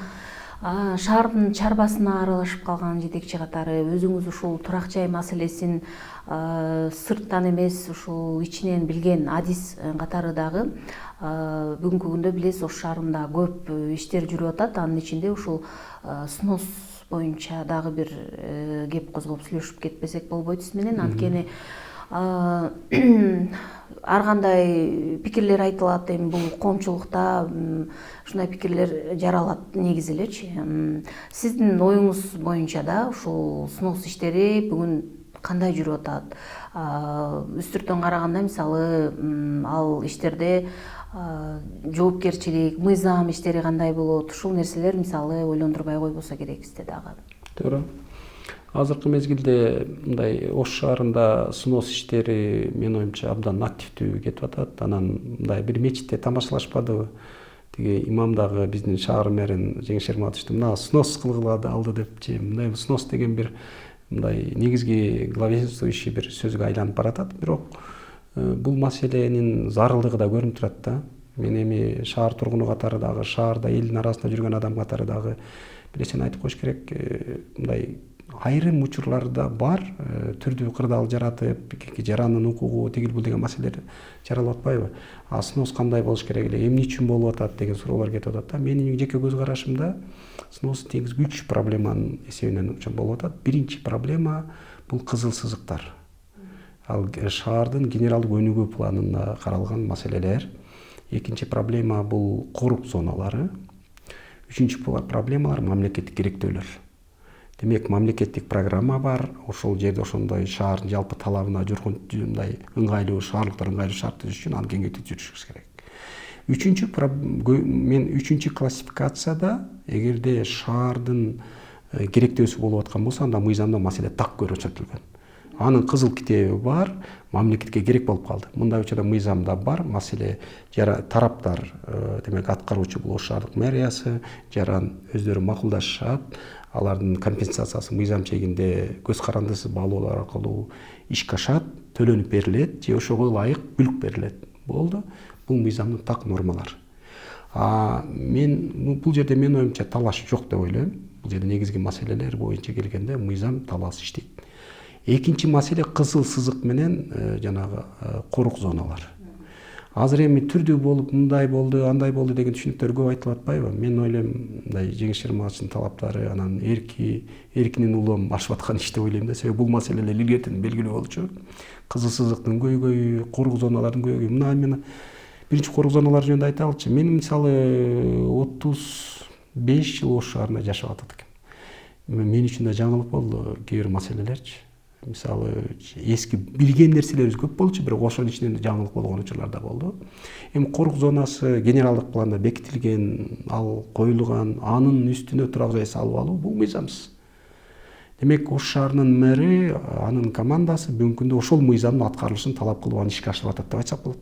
шаардын чарбасына аралашып калган жетекчи катары өзүңүз ушул турак жай маселесин сырттан эмес, ушул ичинен билген адис катары дагы бүгүнкү күндө билесиз, Ош шаарында көп иштер жүрүп атат. Анын ичинде ушул снос боюнча дагы бир кеп козгоп сүйлөшүп кетпесек болбойт сиз менен. Анткени ар кандай пикирлер айтылат, эми бул коомчулукта ушундай пикирлер жаралат негизи элечи. Сиздин оюңуз боюнча да ушул снос иштери бүгүн кандай жүрүп атат? Үстүртөн караганда мисалы ал иштерде жоопкерчилик, мыйзам иштери кандай болот? Ушул нерселер мисалы ойлондурбай койбосо керек сизде дагы. Туура. Азыркы мезгилде мындай Ош шаарында снос иштери менин оюмча абдан активдүү кетип атат. Анан мындай бир мечитте тамашалашпадыбы? Тиги имам дагы биздин шаар мэрин Жеңиш Эрматовичти мына снос кылгыла алды депчи. Мындай снос деген бир мындай негизги главенствующий бир сөзгө айланып баратат. Бирок бул маселенин зарылдыгы да көрүнүп турат да. Мен эми шаар тургуну катары дагы, шаарда элдин арасында жүргөн адам катары дагы бир нерсени айтып коюш керек. Мындай айрым учурларда бар, түрдүү кырдаал жаратып, жарандын укугу тигил бул деген маселелер жаралып атпайбы? Снос кандай болуш керек эле, эмне үчүн болуп атат деген суроолор кетип атат да. Менин жеке көз карашымда снос негизи 3 проблеманын эсебинен болуп атат. Биринчи проблема бул кызыл сызыктар. Ал шаардын генералдык өнүгүү планында каралган маселелер. Экинчи проблема бул корук зоналары. Үчүнчү проблемалар мамлекеттик керектөөлөр. Демек, мамлекеттик программа бар, ошол жерде ошондой шаардын жалпы талабына жүргөн мындай ыңгайлуу шаарлыктар ыңгайлуу шарт түзүш үчүн аны кеңейтип жүрүшүбүз керек. Мен үчүнчү классификацияда эгерде шаардын керектөөсү болуп аткан болсо, анда мыйзамда маселе так көрсөтүлгөн. Анын кызыл китеби бар, мамлекетке керек болуп калды. Мындай учурда мыйзамда бар, маселе тараптар, демек аткаруучу бул Ош шаардык мэриясы, жаран өздөрү макулдашышат, алардын компенсациясы мыйзам чегинде көз карандысы баалоолор аркылуу ишке ашат, төлөнүп берилет же ошого ылайык бүлк берилет. Болду. Бул мыйзамдын так нормалары. Мен бул жерде менин оюмча талаш жок деп ойлойм. Бул жерде негизги маселелер боюнча келгенде мыйзам талаасы иштейт. Экинчи маселе кызыл сызык менен жанагы корук зоналар. Азыр эми түрдүү болуп, мындай болду, андай болду деген түшүнүктөр көп айтылып атпайбы? Мен ойлойм, мындай Жеңиш Эрматовичтин талаптары, анан эркинин улам ашып аткан иш деп ойлойм да. Себеби бул маселелер илгертен белгилүү болчу. Кызыл сызыктын көйгөйү, корук зоналардын көйгөйү. Мына мен биринчи корук зоналар жөнүндө айта алчы. Мен мисалы 35 жыл Ош шаарында жашап атат экен. Мен үчүн да жаңылык болду кээ бир маселелерчи. Мисалы эски билген нерселерибиз көп болчу, бирок ошонун ичинен жаңылык болгон учурлар да болду. Эми корук зонасы генералдык планда бекитилген, ал коюлган, анын үстүнө турак жай салып алуу бул мыйзамсыз. Демек, Ош шаарынын мэри, анын командасы бүгүнкү күндө ошол мыйзамдын аткарылышын талап кылып аны ишке ашырып атат деп айтсак болот.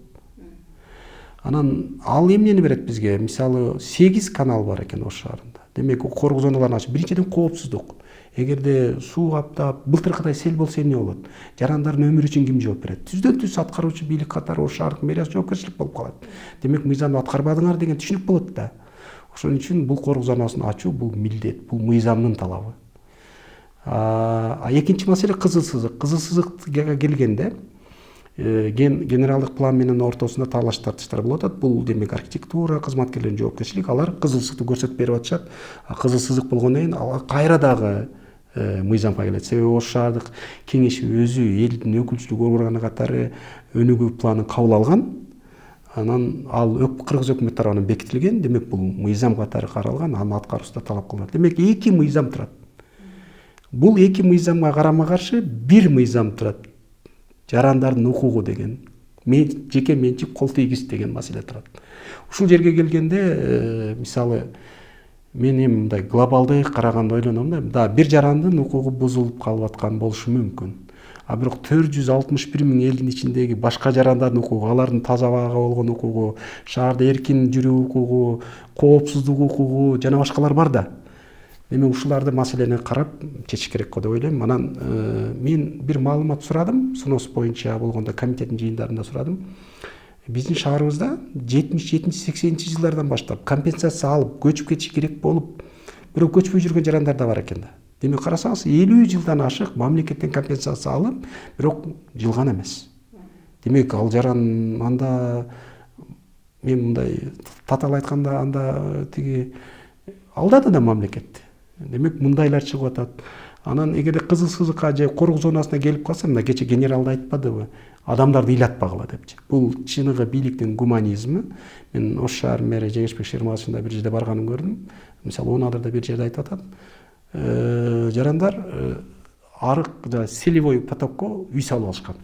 Анан ал эмнени берет бизге? Мисалы 8 канал бар экен Ош шаарында. Демек, корук зоналарын ачып, биринчиден коопсуздук. Эгерде суу каптап, былтыркыдай сел болсо эмне болот? Жарандардын өмүрү үчүн ким жооп берет? Түздөн түз аткаруучу бийлик катары Ош шаардык мэриясы жоопкерчилик болуп калат. Демек, мыйзамды аткарбадыңар деген түшүнүк болот да. Ошон үчүн бул корук зонасын ачуу бул милдет, бул мыйзамдын талабы. Экинчи маселе кызыл сызык. Кызыл сызыкка келгенде генералдык план менен ортосунда талаш тартыштар болуп атат. Бул демек архитектура кызматкерлеринин жоопкерчилиги, алар кызыл сызыкты көрсөтүп берип атышат. Кызыл сызык болгондон кийин ал кайра дагы мыйзамга келет. Себеби Ош шаардык кеңеши өзү элдин өкүлчүлүк органы катары өнүгүү планын кабыл алган. Анан ал кыргыз өкмөт тарабынан бекитилген. Демек, бул мыйзам катары каралган, анын аткаруусу да талап кылынат. Демек, эки мыйзам турат. Бул эки мыйзамга карама каршы бир мыйзам турат. Жарандардын укугу деген, жеке менчик кол тийгиз деген маселе турат. Ушул жерге келгенде мисалы мен эми мындай глобалдык караганда ойлоном да, бир жарандын укугу бузулуп калып аткан болушу мүмкүн. А бирок 461 миң элдин ичиндеги башка жарандардын укугу, алардын таза абага болгон укугу, шаарда эркин жүрүү укугу, коопсуздук укугу жана башкалар бар да. Демек ушуларды маселени карап чечиш керек го деп ойлойм. Анан мен бир маалымат сурадым, СНОС боюнча болгондо комитеттин жыйындарында сурадым. Биздин шаарыбызда 70-80 жылдардан баштап компенсация алып көчүп кетиши керек болуп, бирок көчпөй жүргөн жарандар да бар экен да. Демек карасаңыз 50 жылдан ашык мамлекеттен компенсация алып, бирок жылган эмес. Демек ал жаран анда мен мындай татаал айтканда анда тиги алдады да мамлекет. Демек мындайлар чыгып атат. Анан эгерде кызыл сызыкка же корук зонасына келип калса, мына кече генерал да айтпадыбы, адамдарды ыйлатпагыла депчи. Бул чыныгы бийликтин гуманизми. Мен Ош шаар мэри Жеңишбек Шерматовичтин бир жерде барганын көрдүм. Мисалы Оонадырда бир жерде айтып атат. Жарандар арык селевой потокко үй салып алышкан.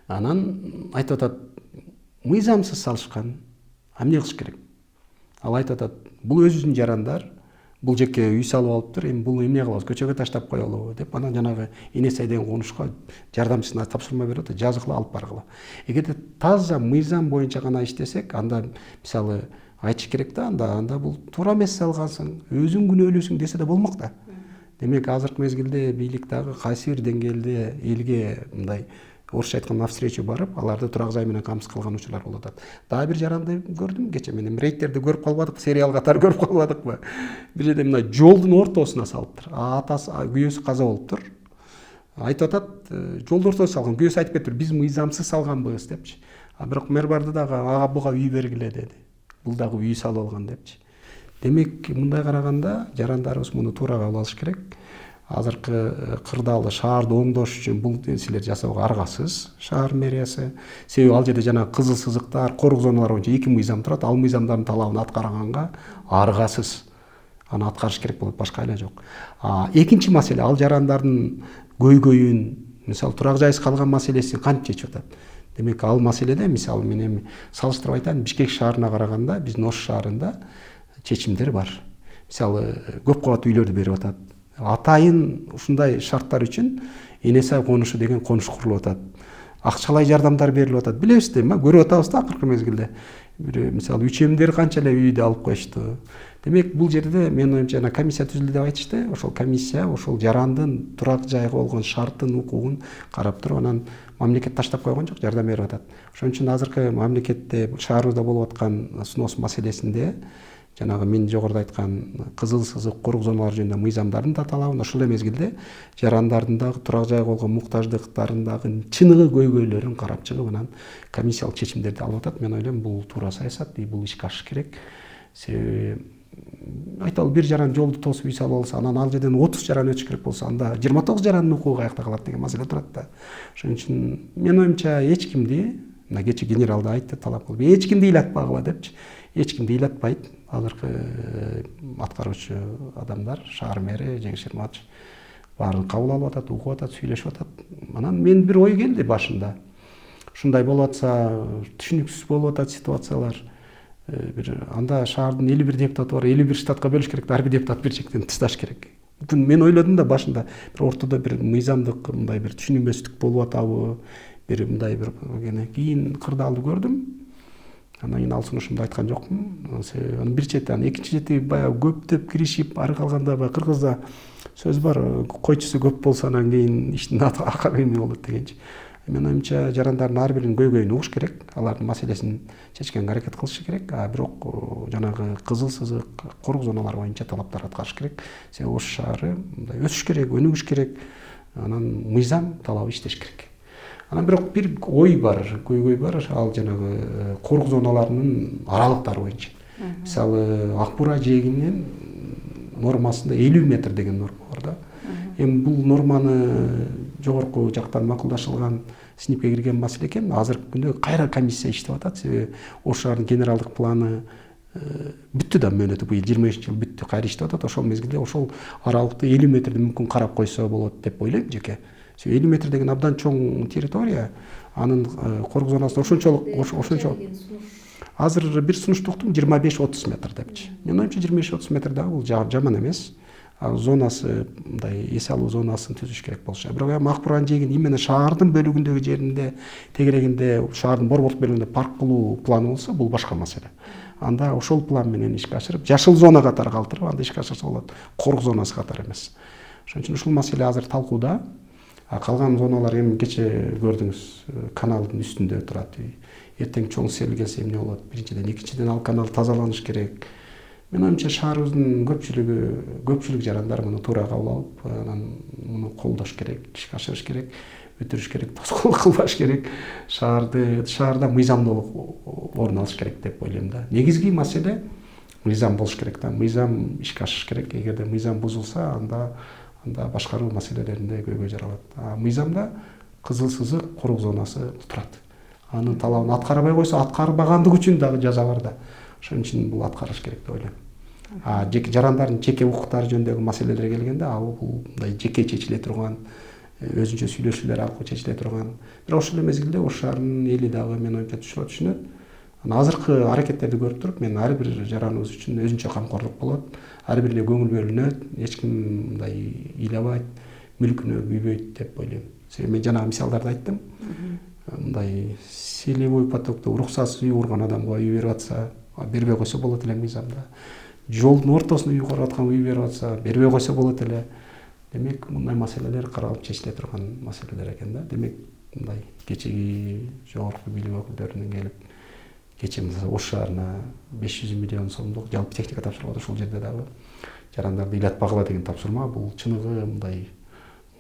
Анан айтып атат, мыйзамсыз салышкан. Эмне кылыш керек? Ал айтып атат, бул өзүбүздүн жарандар, бул жеке үй салып алыптыр, эми бул эмне кылабыз, көчөгө таштап коелубу деп, анан жанагы Энесай деген конушка жардамчысына тапшырма берип атат, жазгыла алып баргыла. Эгерде таза мыйзам боюнча гана иштесек, анда мисалы айтыш керек да, анда бул туура эмес салгансың, өзүң күнөөлүүсүң десе да болмок да. Демек азыркы мезгилде бийлик дагы кайсы бир деңгээлде элге мындай орусча айтканда навстречу барып, аларды турак жай менен камсыз кылган учурлар болуп атат. Дагы бир жаранды көрдүм кече, мен рейдтерди көрүп калбадык, сериал катары көрүп калбадыкпы. Бир жерде мына жолдун ортосуна салыптыр. Атасы, күйөөсү каза болуптур. Айтып атат, жолдун ортосуна салган. Күйөөсү айтып кетиптир, биз мыйзамсыз салганбыз депчи. А бирок мэр барды дагы, ага буга үй бергиле деди. Бул дагы үй салып алган депчи. Демек мындай караганда жарандарыбыз муну туура кабыл алыш керек. Азыркы кырдаалы шаарды оңдош үчүн бул нерселерди жасоого аргасыз шаар мэриясы. Себеби ал жерде жана кызыл сызыктар, корук зоналар боюнча 2 мыйзам турат. Ал мыйзамдардын талабын аткарганга аргасыз. Аны аткарыш керек болот, башка эле жок. Экинчи маселе, ал жарандардын көйгөйүн, мисалы турак жайсыз калган маселесин кантип чечип атат? Демек ал маселеде мисалы мен эми салыштырып айтайын, Бишкек шаарына караганда биздин Ош шаарында чечимдер бар. Мисалы көп кабат үйлөрдү берип атат. Атайын ушундай шарттар үчүн Энесай конушу деген конуш курулуп атат. Акчалай жардамдар берилип атат. Билебиз да, көрүп атабыз да акыркы мезгилде. Бир мисалы үчөмдөр канча эле үйдү алып коюшту. Демек бул жерде менин оюмча комиссия түзүлдү деп айтышты. Ошол комиссия ошол жарандын турак жайга болгон шарттын, укугун карап туруп, анан мамлекет таштап койгон жок, жардам берип атат. Ошон үчүн азыркы мамлекетте шаарыбызда болуп аткан СНОС маселесинде жанагы мен жогоруда айткан кызыл сызык, корук зоналар жөнүндө мыйзамдардын татаалабын, ошол эле мезгилде жарандардын дагы турак жайга болгон муктаждыктарын дагы чыныгы көйгөйлөрүн карап чыгып, анан комиссиялык чечимдерди алып атат. Мен ойлойм, бул туура саясат, бул ишке ашыш керек. Себеби айталы бир жаран жолду тосуп үй салып алса, анан ал жерден 30 жаран өтүш керек болсо, анда 29 жарандын укугу каякта калат деген маселе турат да. Ошон үчүн мен оюмча эч кимди, мына кече генерал да айтты, талап кылып, эч кимди ыйлатпагыла депчи. Эч кимди ыйлатпайт. Азыркы аткаруучу адамдар, шаар мэри Жеңиш Шерматович баарын кабыл алып атат, угуп атат, сүйлөшүп атат. Анан мен бир ой келди башында. Ушундай болуп атса, түшүнүксүз болуп атат ситуациялар. Бир анда шаардын 51 депутаты бар, 51 штатка бөлүш керек, ар бир депутат бир чектен тышташ керек. Мен ойлодум да башында, бир ортодо бир мыйзамдык мындай бир түшүнүксүздүк болуп атабы, бир мындай бир кийин кырдаалды көрдүм. Анан кийин ал сунушумду айткан жокмун. Анын бир чети, анан экинчи чети баягы көптөп киришип, ары калганда баягы кыргызда сөз бар, койчусу көп болсо анан кийин иштин акыры эме болот дегенчи. Мен оюмча жарандардын ар биринин көйгөйүн угуш керек, алардын маселесин чечкенге аракет кылыш керек. Бирок жанагы кызыл сызык, корук зоналар боюнча талаптар аткарыш керек. Себеби Ош шаары мындай өсүш керек, өнүгүш керек. Анан мыйзам талабы иштеш керек. Анан бирок бир ой бар, көйгөй бар, ал жанагы корук зоналарынын аралыктары боюнча. Мисалы Акбура жээгинин нормасында 50 метр деген норма бар да. Эми бул норманы жогорку жактан макулдашылган, синипке кирген маселе экен. Азыркы күндө кайра комиссия иштеп атат. Себеби Ош шаарынын генералдык планы бүттү да мөөнөтү, быйыл 25-жыл бүттү, кайра иштеп атат. Ошол мезгилде ошол аралыкты 50 метрди мүмкүн карап койсо болот деп ойлойм жеке. 50 метр деген абдан чоң территория, анын коргоо зонасы ошончолук азыр бир сунуштуктум 25-30 метр депчи. Менин оюмча 25-30 метр дагы бул жаман эмес. Зонасы мындай эс алуу зонасын түзүш керек болчу. Бирок эми Акбуран жээгин именно шаардын бөлүгүндөгү жеринде, тегерегинде шаардын борбордук бөлүгүндө парк кылуу планы болсо, бул башка маселе. Анда ошол план менен ишке ашырып, жашыл зона катары калтырып, анда ишке ашырса болот. Коргоо зонасы катары эмес. Ошон үчүн ушул маселе азыр талкууда. Калган зоналар эми кече көрдүңүз, каналдын үстүндө турат. Эртең чоң сел келсе эмне болот? Биринчиден, экинчиден ал канал тазаланыш керек. Менин оюмча шаарыбыздын көпчүлүк жарандар муну туура кабыл алып, анан муну колдош керек, ишке ашырыш керек, өтүрүш керек, тоскоолдук кылбаш керек. Шаарда мыйзамдуулук орун алыш керек деп ойлойм да. Негизги маселе мыйзам болуш керек да. Мыйзам ишке ашыш керек. Эгерде мыйзам бузулса, анда башкаруу маселелеринде көйгөй жаралат. Мыйзамда кызыл сызык, коргоо зонасы турат. Анын талабын аткарбай койсо, аткарбагандык үчүн дагы жаза бар да. Ошон үчүн бул аткарыш керек деп ойлойм. Жеке жарандардын жеке укуктары жөнүндөгү маселелерге келгенде, ал бул мындай жеке чечиле турган, өзүнчө сүйлөшүүлөр аркылуу чечиле турган. Бирок ошол мезгилде Ош шаарынын эли дагы менин оюмча түшүнөт. Азыркы аракеттерди көрүп туруп, мен ар бир жараныбыз үчүн өзүнчө камкорлук болот. Ар бирине көңүл бөлүнөт, эч ким мындай ыйлабайт, мүлкүнө күйбөйт деп ойлойм. Себеби мен жанагы мисалдарды айттым. Мындай селевой потокто уруксатсыз үй курган адамга үй берип атса, бербей койсо болот эле мыйзамда. Жолдун ортосуна үй куруп аткан үй берип атса, бербей койсо болот эле. Демек, мындай маселелер каралып чечиле турган маселелер экен да. Демек, мындай кечеги жогорку бийлик өкүлдөрүнүн келип, кече мисалы Ош шаарына 500 миллион сомдук жалпы техника тапшырылып, ошол жерде дагы жарандарды ыйлатпагыла деген тапшырма, бул чыныгы мындай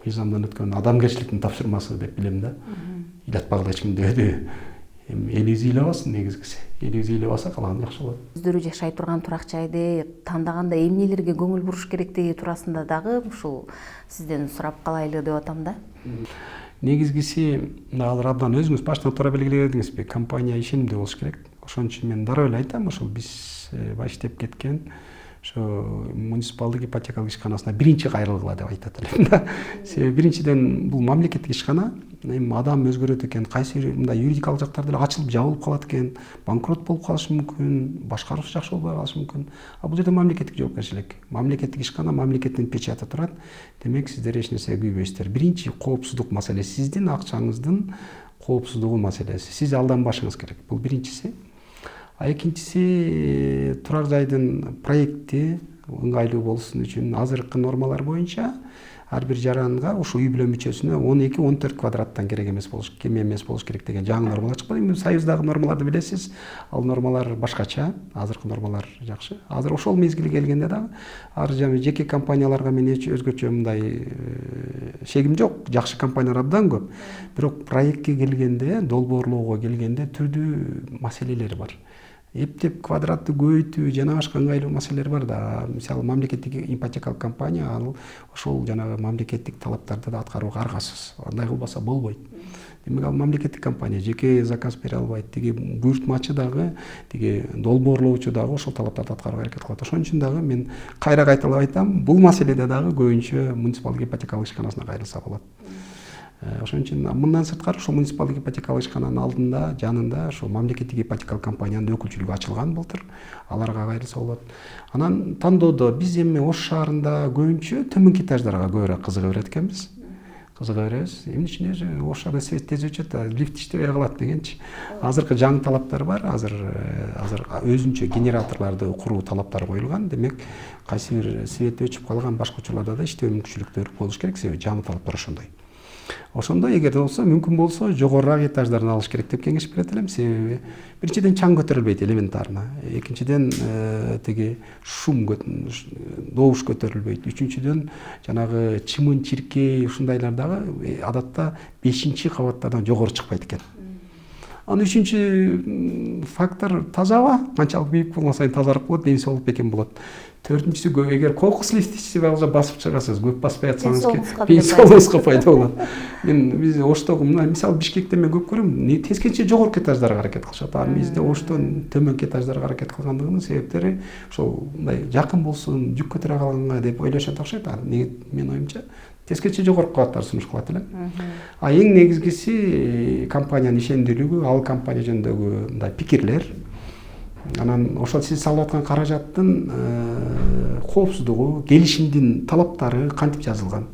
мыйзамдан өткөн адамгерчиликтин тапшырмасы деп билем да. Ыйлатпагыла эч ким дебеди. Элибиз ыйлабасын негизгиси. Элибиз ыйлабаса калганы жакшы болот. Өздөрү жашай турган турак жайды тандаганда эмнелерге көңүл буруш керектиги туурасында дагы ушул сизден сурап калайлы деп атам да. Негизгиси, азыр абдан өзүңүз баштан туура белгиледиңизби, компания ишенимдүү болуш керек. Ошон үчүн мен дароо эле айтам, ошол биз иштеп кеткен ошо муниципалдык ипотекалык ишканасына биринчи кайрылгыла деп айтат элем да. Себеби биринчиден бул мамлекеттик ишкана, эми адам өзгөрөт экен, кайсы бир мындай юридикалык жактар деле ачылып жабылып калат экен, банкрот болуп калышы мүмкүн, башкаруусу жакшы болбой калышы мүмкүн. Бул жерде мамлекеттик жоопкерчилик, мамлекеттик ишкана, мамлекеттин печаты турат. Демек, сиздер эч нерсеге күйбөйсүздөр. Биринчи коопсуздук маселеси, сиздин акчаңыздын коопсуздугу маселеси. Сиз алданбашыңыз керек. Бул биринчиси. Экинчиси, турак жайдын проекти ыңгайлуу болушун үчүн азыркы нормалар боюнча ар бир жаранга ушул үй бүлө мүчөсүнө 12-14 квадраттан керек эмес болуш, кем эмес болуш керек деген жаңы нормалар чыкты. Эми Союздагы нормаларды билесиз. Ал нормалар башкача, азыркы нормалар жакшы. Азыр ошол мезгилге келгенде дагы ар жеке компанияларга мен өзгөчө мындай шегим жок. Жакшы компаниялар абдан көп. Бирок проектке келгенде, долбоорлоого келгенде түрдүү маселелер бар. Эптеп квадратты көбөйтүү жана башка ыңгайлуу маселелер бар да. Мисалы мамлекеттик ипотекалык компания ал ошол жанагы мамлекеттик талаптарды да аткарууга аргасыз. Андай кылбаса болбойт. Демек, ал мамлекеттик компания жеке заказ бере албайт. Тиги буйртмачы дагы, тиги долбоорлоочу дагы ошол талаптарды аткарууга аракет кылат. Ошон үчүн дагы мен кайра кайталап айтам, бул маселеде дагы көбүнчө муниципалдык ипотекалык ишканасына кайрылса болот. Ошон үчүн мындан сырткары ошол муниципалдык ипотекалык ишкананын алдында, жанында ошол мамлекеттик ипотекалык компаниянын өкүлчүлүгү ачылган былтыр. Аларга кайрылса болот. Анан тандоодо биз эми Ош шаарында көбүнчө төмөнкү этаждарга көбүрөөк кызыга берет экенбиз. Кызыга беребиз. Эмне үчүн өзү Ош шаарда свет тез өчөт, лифт иштебей калат дегенчи. Азыркы жаңы талаптар бар. Азыр өзүнчө генераторлорду куруу талаптары коюлган. Демек, кайсы бир свет өчүп калган башка учурларда да иштөө мүмкүнчүлүктөр болуш керек. Себеби жаңы талаптар ошондой. Ошондо эгерде болсо, мүмкүн болсо, жогорураак этаждардан алыш керек деп кеңеш берет элем. Себеби биринчиден чаң көтөрүлбөйт элементарно. Экинчиден тиги шум добуш көтөрүлбөйт. Үчүнчүдөн жанагы чымын, чиркей ушундайлар дагы адатта 5-кабаттардан жогору чыкпайт экен. Анан үчүнчү фактор тазаба, канчалык бийик болгон сайын тазараак болот, ден соолук бекем болот. Төртүнчүсү, эгер кокус лифтичи болсо басып чыгасыз, көп баспай атсаңыз пенсионуңузга пайда болот. Биз Оштогу мына мисалы Бишкекте мен көп көрөм, тескенче жогорку этаждарга аракет кылышат. Ал бизде Оштон төмөнкү этаждарга аракет кылгандыгынын себептери ошол мындай жакын болсун, жүк көтөрө калганга деп ойлошот окшойт. Менин оюмча тескенче жогорку кабаттар сунуш кылат эле. А эң негизгиси компаниянын ишендүүлүгү, ал компания жөнүндөгү мындай пикирлер. Анан ошол сиз салып аткан каражаттын коопсуздугу, келишимдин талаптары кантип жазылган.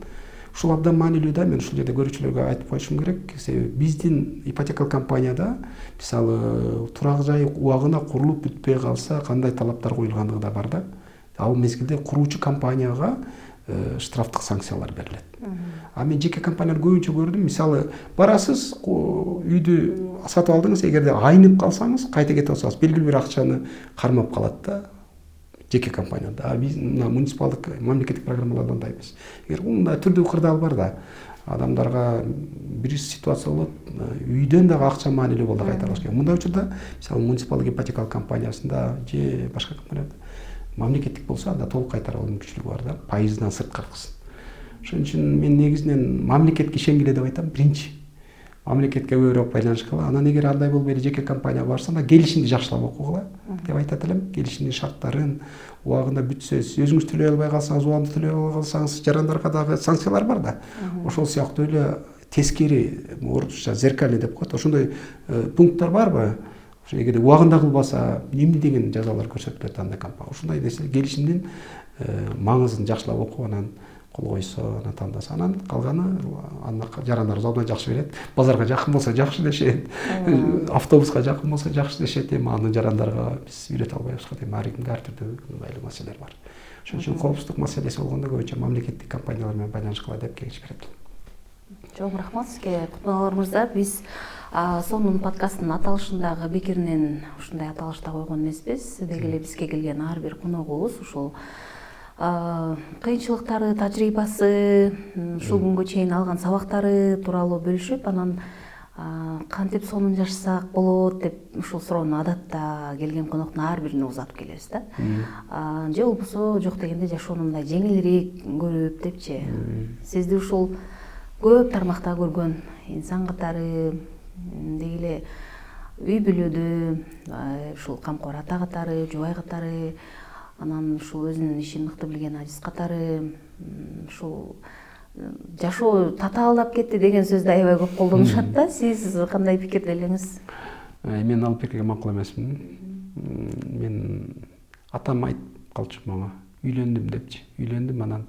Ушул абдан маанилүү да. Мен ушул жерде көрүүчүлөргө айтып коюшум керек. Себеби биздин ипотекалык компанияда мисалы турак жай убагына курулуп бүтпөй калса кандай талаптар коюлгандыгы да бар да. Ал мезгилде куруучу компанияга штрафтык санкциялар берилет. А мен жеке компаниялар көбүнчө көрдүм. Мисалы барасыз, үйдү сатып алдыңыз, эгерде айнып калсаңыз, кайта кетип алсаңыз, белгилүү бир акчаны кармап калат да жеке компанияда. А биз мына муниципалдык мамлекеттик программаларда андай эмес. Эгер мындай түрдүү кырдаал бар да, адамдарга бир ситуация болот, үйдөн дагы акча маанилүү болду кайтарыш керек. Мындай учурда мисалы муниципалдык ипотекалык компаниясында же башка компанияларда мамлекеттик болсо анда толук кайтара алуу мүмкүнчүлүгү бар да, пайыздан сырт калксын. Ошон үчүн мен негизинен мамлекетке ишенгиле деп айтам. Биринчи мамлекетке көбүрөөк байланышкыла. Анан эгер андай болбой эле жеке компания барса, анда келишимди жакшылап окугула деп айтат элем. Келишимдин шарттарын убагында бүтсө, өзүңүз төлөй албай калсаңыз, убагында төлөй албай калсаңыз, жарандарга дагы санкциялар бар да. Ошол сыяктуу эле тескери, орусча зеркальный деп коет. Ошондой пункттар барбы? Эгер убагында кылбаса, эмне деген жазалар көрсөтүлөт андай компания. Ушундай нерсе келишимдин маңызын жакшылап окуп, анан кол койсо, анан тандаса, анан калганы жарандарыбыз абдан жакшы берет. Базарга жакын болсо жакшы дешет, автобуска жакын болсо жакшы дешет. Эми аны жарандарга биз үйрөтө албайбыз го дейм. Ар кимге ар түрдүү мындай маселелер бар. Ошон үчүн коопсуздук маселеси болгондо көбүнчө мамлекеттик компаниялар менен байланышкыла деп кеңеш берет. Чоң рахмат сизге, Кутманалы мырза. Биз сонун подкасттын аталышындагы бекеринен ушундай аталышта койгон эмеспиз. Деги эле бизге келген ар бир коногубуз ушул кыйынчылыктары, тажрыйбасы, ушул күнгө чейин алган сабактары тууралуу бөлүшүп, анан кантип сонун жашасак болот деп ушул суроону адатта келген коноктун ар бирине узатып келебиз да. Же болбосо жок дегенде жашоону мындай жеңилирээк көрүп депчи. Сизди ушул көп тармакта көргөн инсан катары, деги эле үй бүлөдө ушул камкор ата катары, жубай катары, анан ушул өзүнүн ишин мыкты билген ажиз катары, ушул жашоо татаалдап кетти деген сөздү аябай көп колдонушат да. Сиз кандай пикирде элеңиз? Мен ал пикирге макул эмесмин. Мен атам айтып калчу мага, үйлөндүм депчи. Үйлөндүм, анан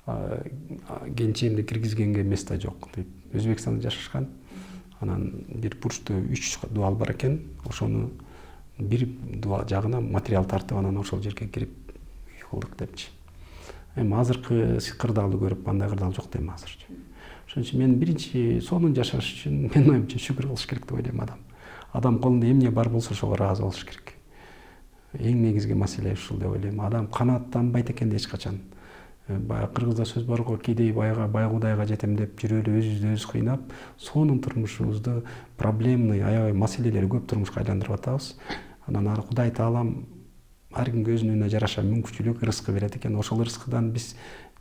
келинчегимди киргизгенге место жок дейт. Өзбекстанда жашашкан. Анан бир бурчтуу 3 дуал бар экен. Ошону бир дуал жагына материал тартып, анан ошол жерге кирип үй кылдык депчи. Эми азыркы кырдаалды көрүп, андай кырдаал жок дейм азырчы. Ошон үчүн мен биринчи сонун жашаш үчүн менин оюмча шүгүр кылыш керек деп ойлойм адам. Адам колунда эмне бар болсо ошого ыраазы болуш керек. Эң негизги маселе ушул деп ойлойм. Адам канааттанбайт экен эч качан. Баягы кыргызда сөз бар го, кедей байгудайга жетем деп жүрөлү өзүбүздү өзүбүз кыйнап, сонун турмушубузду проблемный, аябай маселелери көп турмушка айландырып атабыз. Анан ары Кудай Таалам ар кимге өзүнүн жараша мүмкүнчүлүк, рызкы берет экен. Ошол рызкыдан биз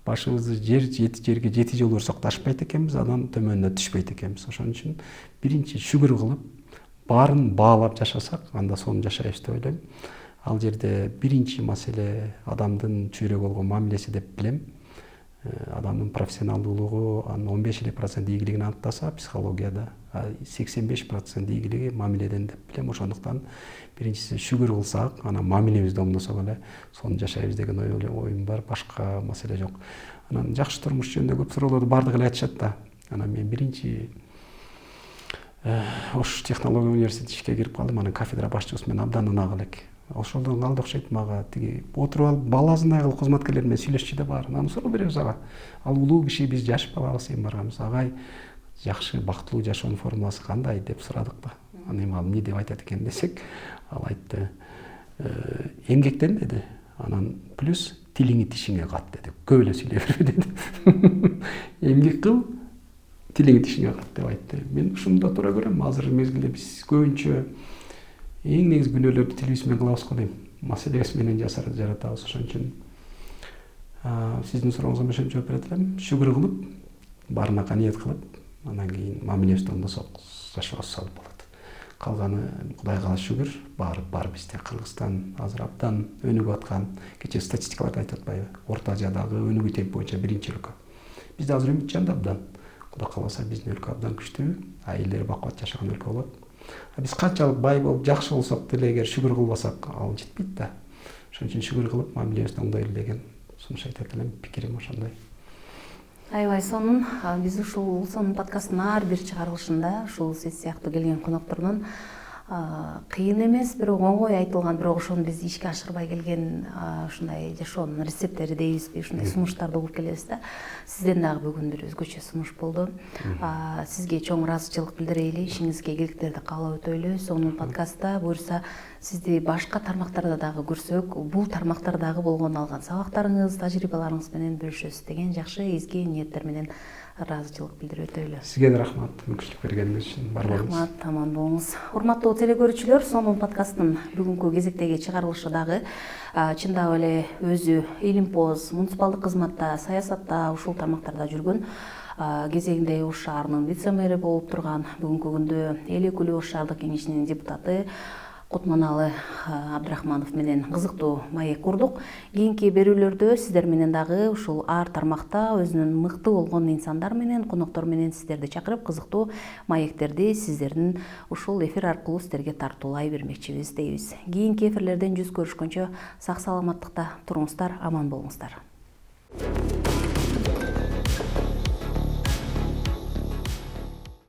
башыбызды жерге 7 жолу урсак да ашпайт экенбиз, анан төмөнүнө түшпөйт экенбиз. Ошон үчүн биринчи шүгүр кылып, баарын баалап жашасак, анда сонун жашайбыз деп ойлойм. Ал жерде биринчи маселе адамдын чөйрөгө болгон мамилеси деп билем. Адамдын профессионалдуулугу, анын 15% ийгилигин аныктаса психологияда, 85% ийгилиги мамиледен деп билем. Ошондуктан биринчиси шүгүр кылсак, анан мамилебизди оңдосок эле сонун жашайбыз деген оюм бар, башка маселе жок. Анан жакшы турмуш жөнүндө көп суроолорду бардыгы эле айтышат да. Анан мен биринчи Ош технология университетине ишке кирип калдым, анан кафедра башчыбыз менен абдан ынак элек. Ошолдон калды окшойт мага, тиги отуруп алып баласындай кылып кызматкерлер менен сүйлөшчү да бар. Анан суроо беребиз ага. Ал улуу киши, биз жашып калабыз, эми барганбыз. Агай, жакшы бактылуу жашоонун формуласы кандай деп сурадык да. Анан эми ал эмне деп айтат экен десек, ал айтты, эмгектен деди. Анан плюс тилиңи тишиңе кат деди. Көп эле сүйлөй бербе деди. Эмгек кыл, тилиң тишиңе кат деп айтты. Мен ушунда туура көрөм. Азыр мезгилде биз көбүнчө эң негизги күнөөлөрдү тилибиз менен кылабыз го дейм. Маселебиз менен жаратабыз. Ошон үчүн сиздин сурооңузга ошентип жооп берет элем. Шүгүр кылып, барынакка ниет кылып, андан кийин мамилебизди оңдосок жашообуз салып болот. Калганы Кудайга шүгүр, бар бизде Кыргызстан азыр абдан өнүгүп аткан, кечээ статистикаларды айтып атпайбы? Орто Азиядагы өнүгүү темпи боюнча биринчи өлкө. Бизде азыр үмүт абдан. Кудай кааласа биздин өлкө абдан күчтүү, айылдары бакубат жашаган өлкө болот. Биз канчалык бай болуп жакшы болсок деле эгер шүгүр кылбасак, ал жетпейт да. Ошон үчүн шүгүр кылып мамилебизди оңдойлу деген сунуш айтат элем. Пикирим ошондой. Аябай сонун. Биз ушул сонун подкасттын ар бир чыгарылышында ушул сиз сыяктуу келген коноктордон кыйын эмес, бирок оңой айтылган, бирок ошону биз ишке ашырбай келген ушундай жашоонун рецепттери дейбизби, ушундай сунуштарды угуп келебиз да. Сизден дагы бүгүн бир өзгөчө сунуш болду. Сизге чоң ыраазычылык билдирейли, ишиңизге ийгиликтерди каалап өтөйлү. Сонун подкастта буюрса сизди башка тармактарда дагы көрсөк, бул тармактардагы болгон алган сабактарыңыз, тажрыйбаларыңыз менен бөлүшөсүз деген жакшы изги ниеттер менен ыраазычылык билдирип өтөйлү. Сизге да рахмат, мүмкүнчүлүк бергениңиз үчүн. Бар болуңуз. Рахмат, аман болуңуз. Урматтуу телекөрүүчүлөр, сонун подкасттын бүгүнкү кезектеги чыгарылышы дагы чындап эле өзү илимпоз, муниципалдык кызматта, саясатта, ушул тармактарда жүргөн кезегинде Ош шаарынын вице-мэри болуп турган, бүгүнкү күндө эл өкүлү Ош шаардык кеңешинин депутаты Кутманалы Абдрахманов менен кызыктуу маек курдук. Кийинки берүүлөрдө сиздер менен дагы ушул ар тармакта өзүнүн мыкты болгон инсандар менен, коноктор менен сиздерди чакырып, кызыктуу маектерди сиздердин ушул эфир аркылуу сиздерге тартуулай бермекчибиз дейбиз. Кийинки эфирлерден жүз көрүшкөнчө сак саламаттыкта туруңуздар, аман болуңуздар.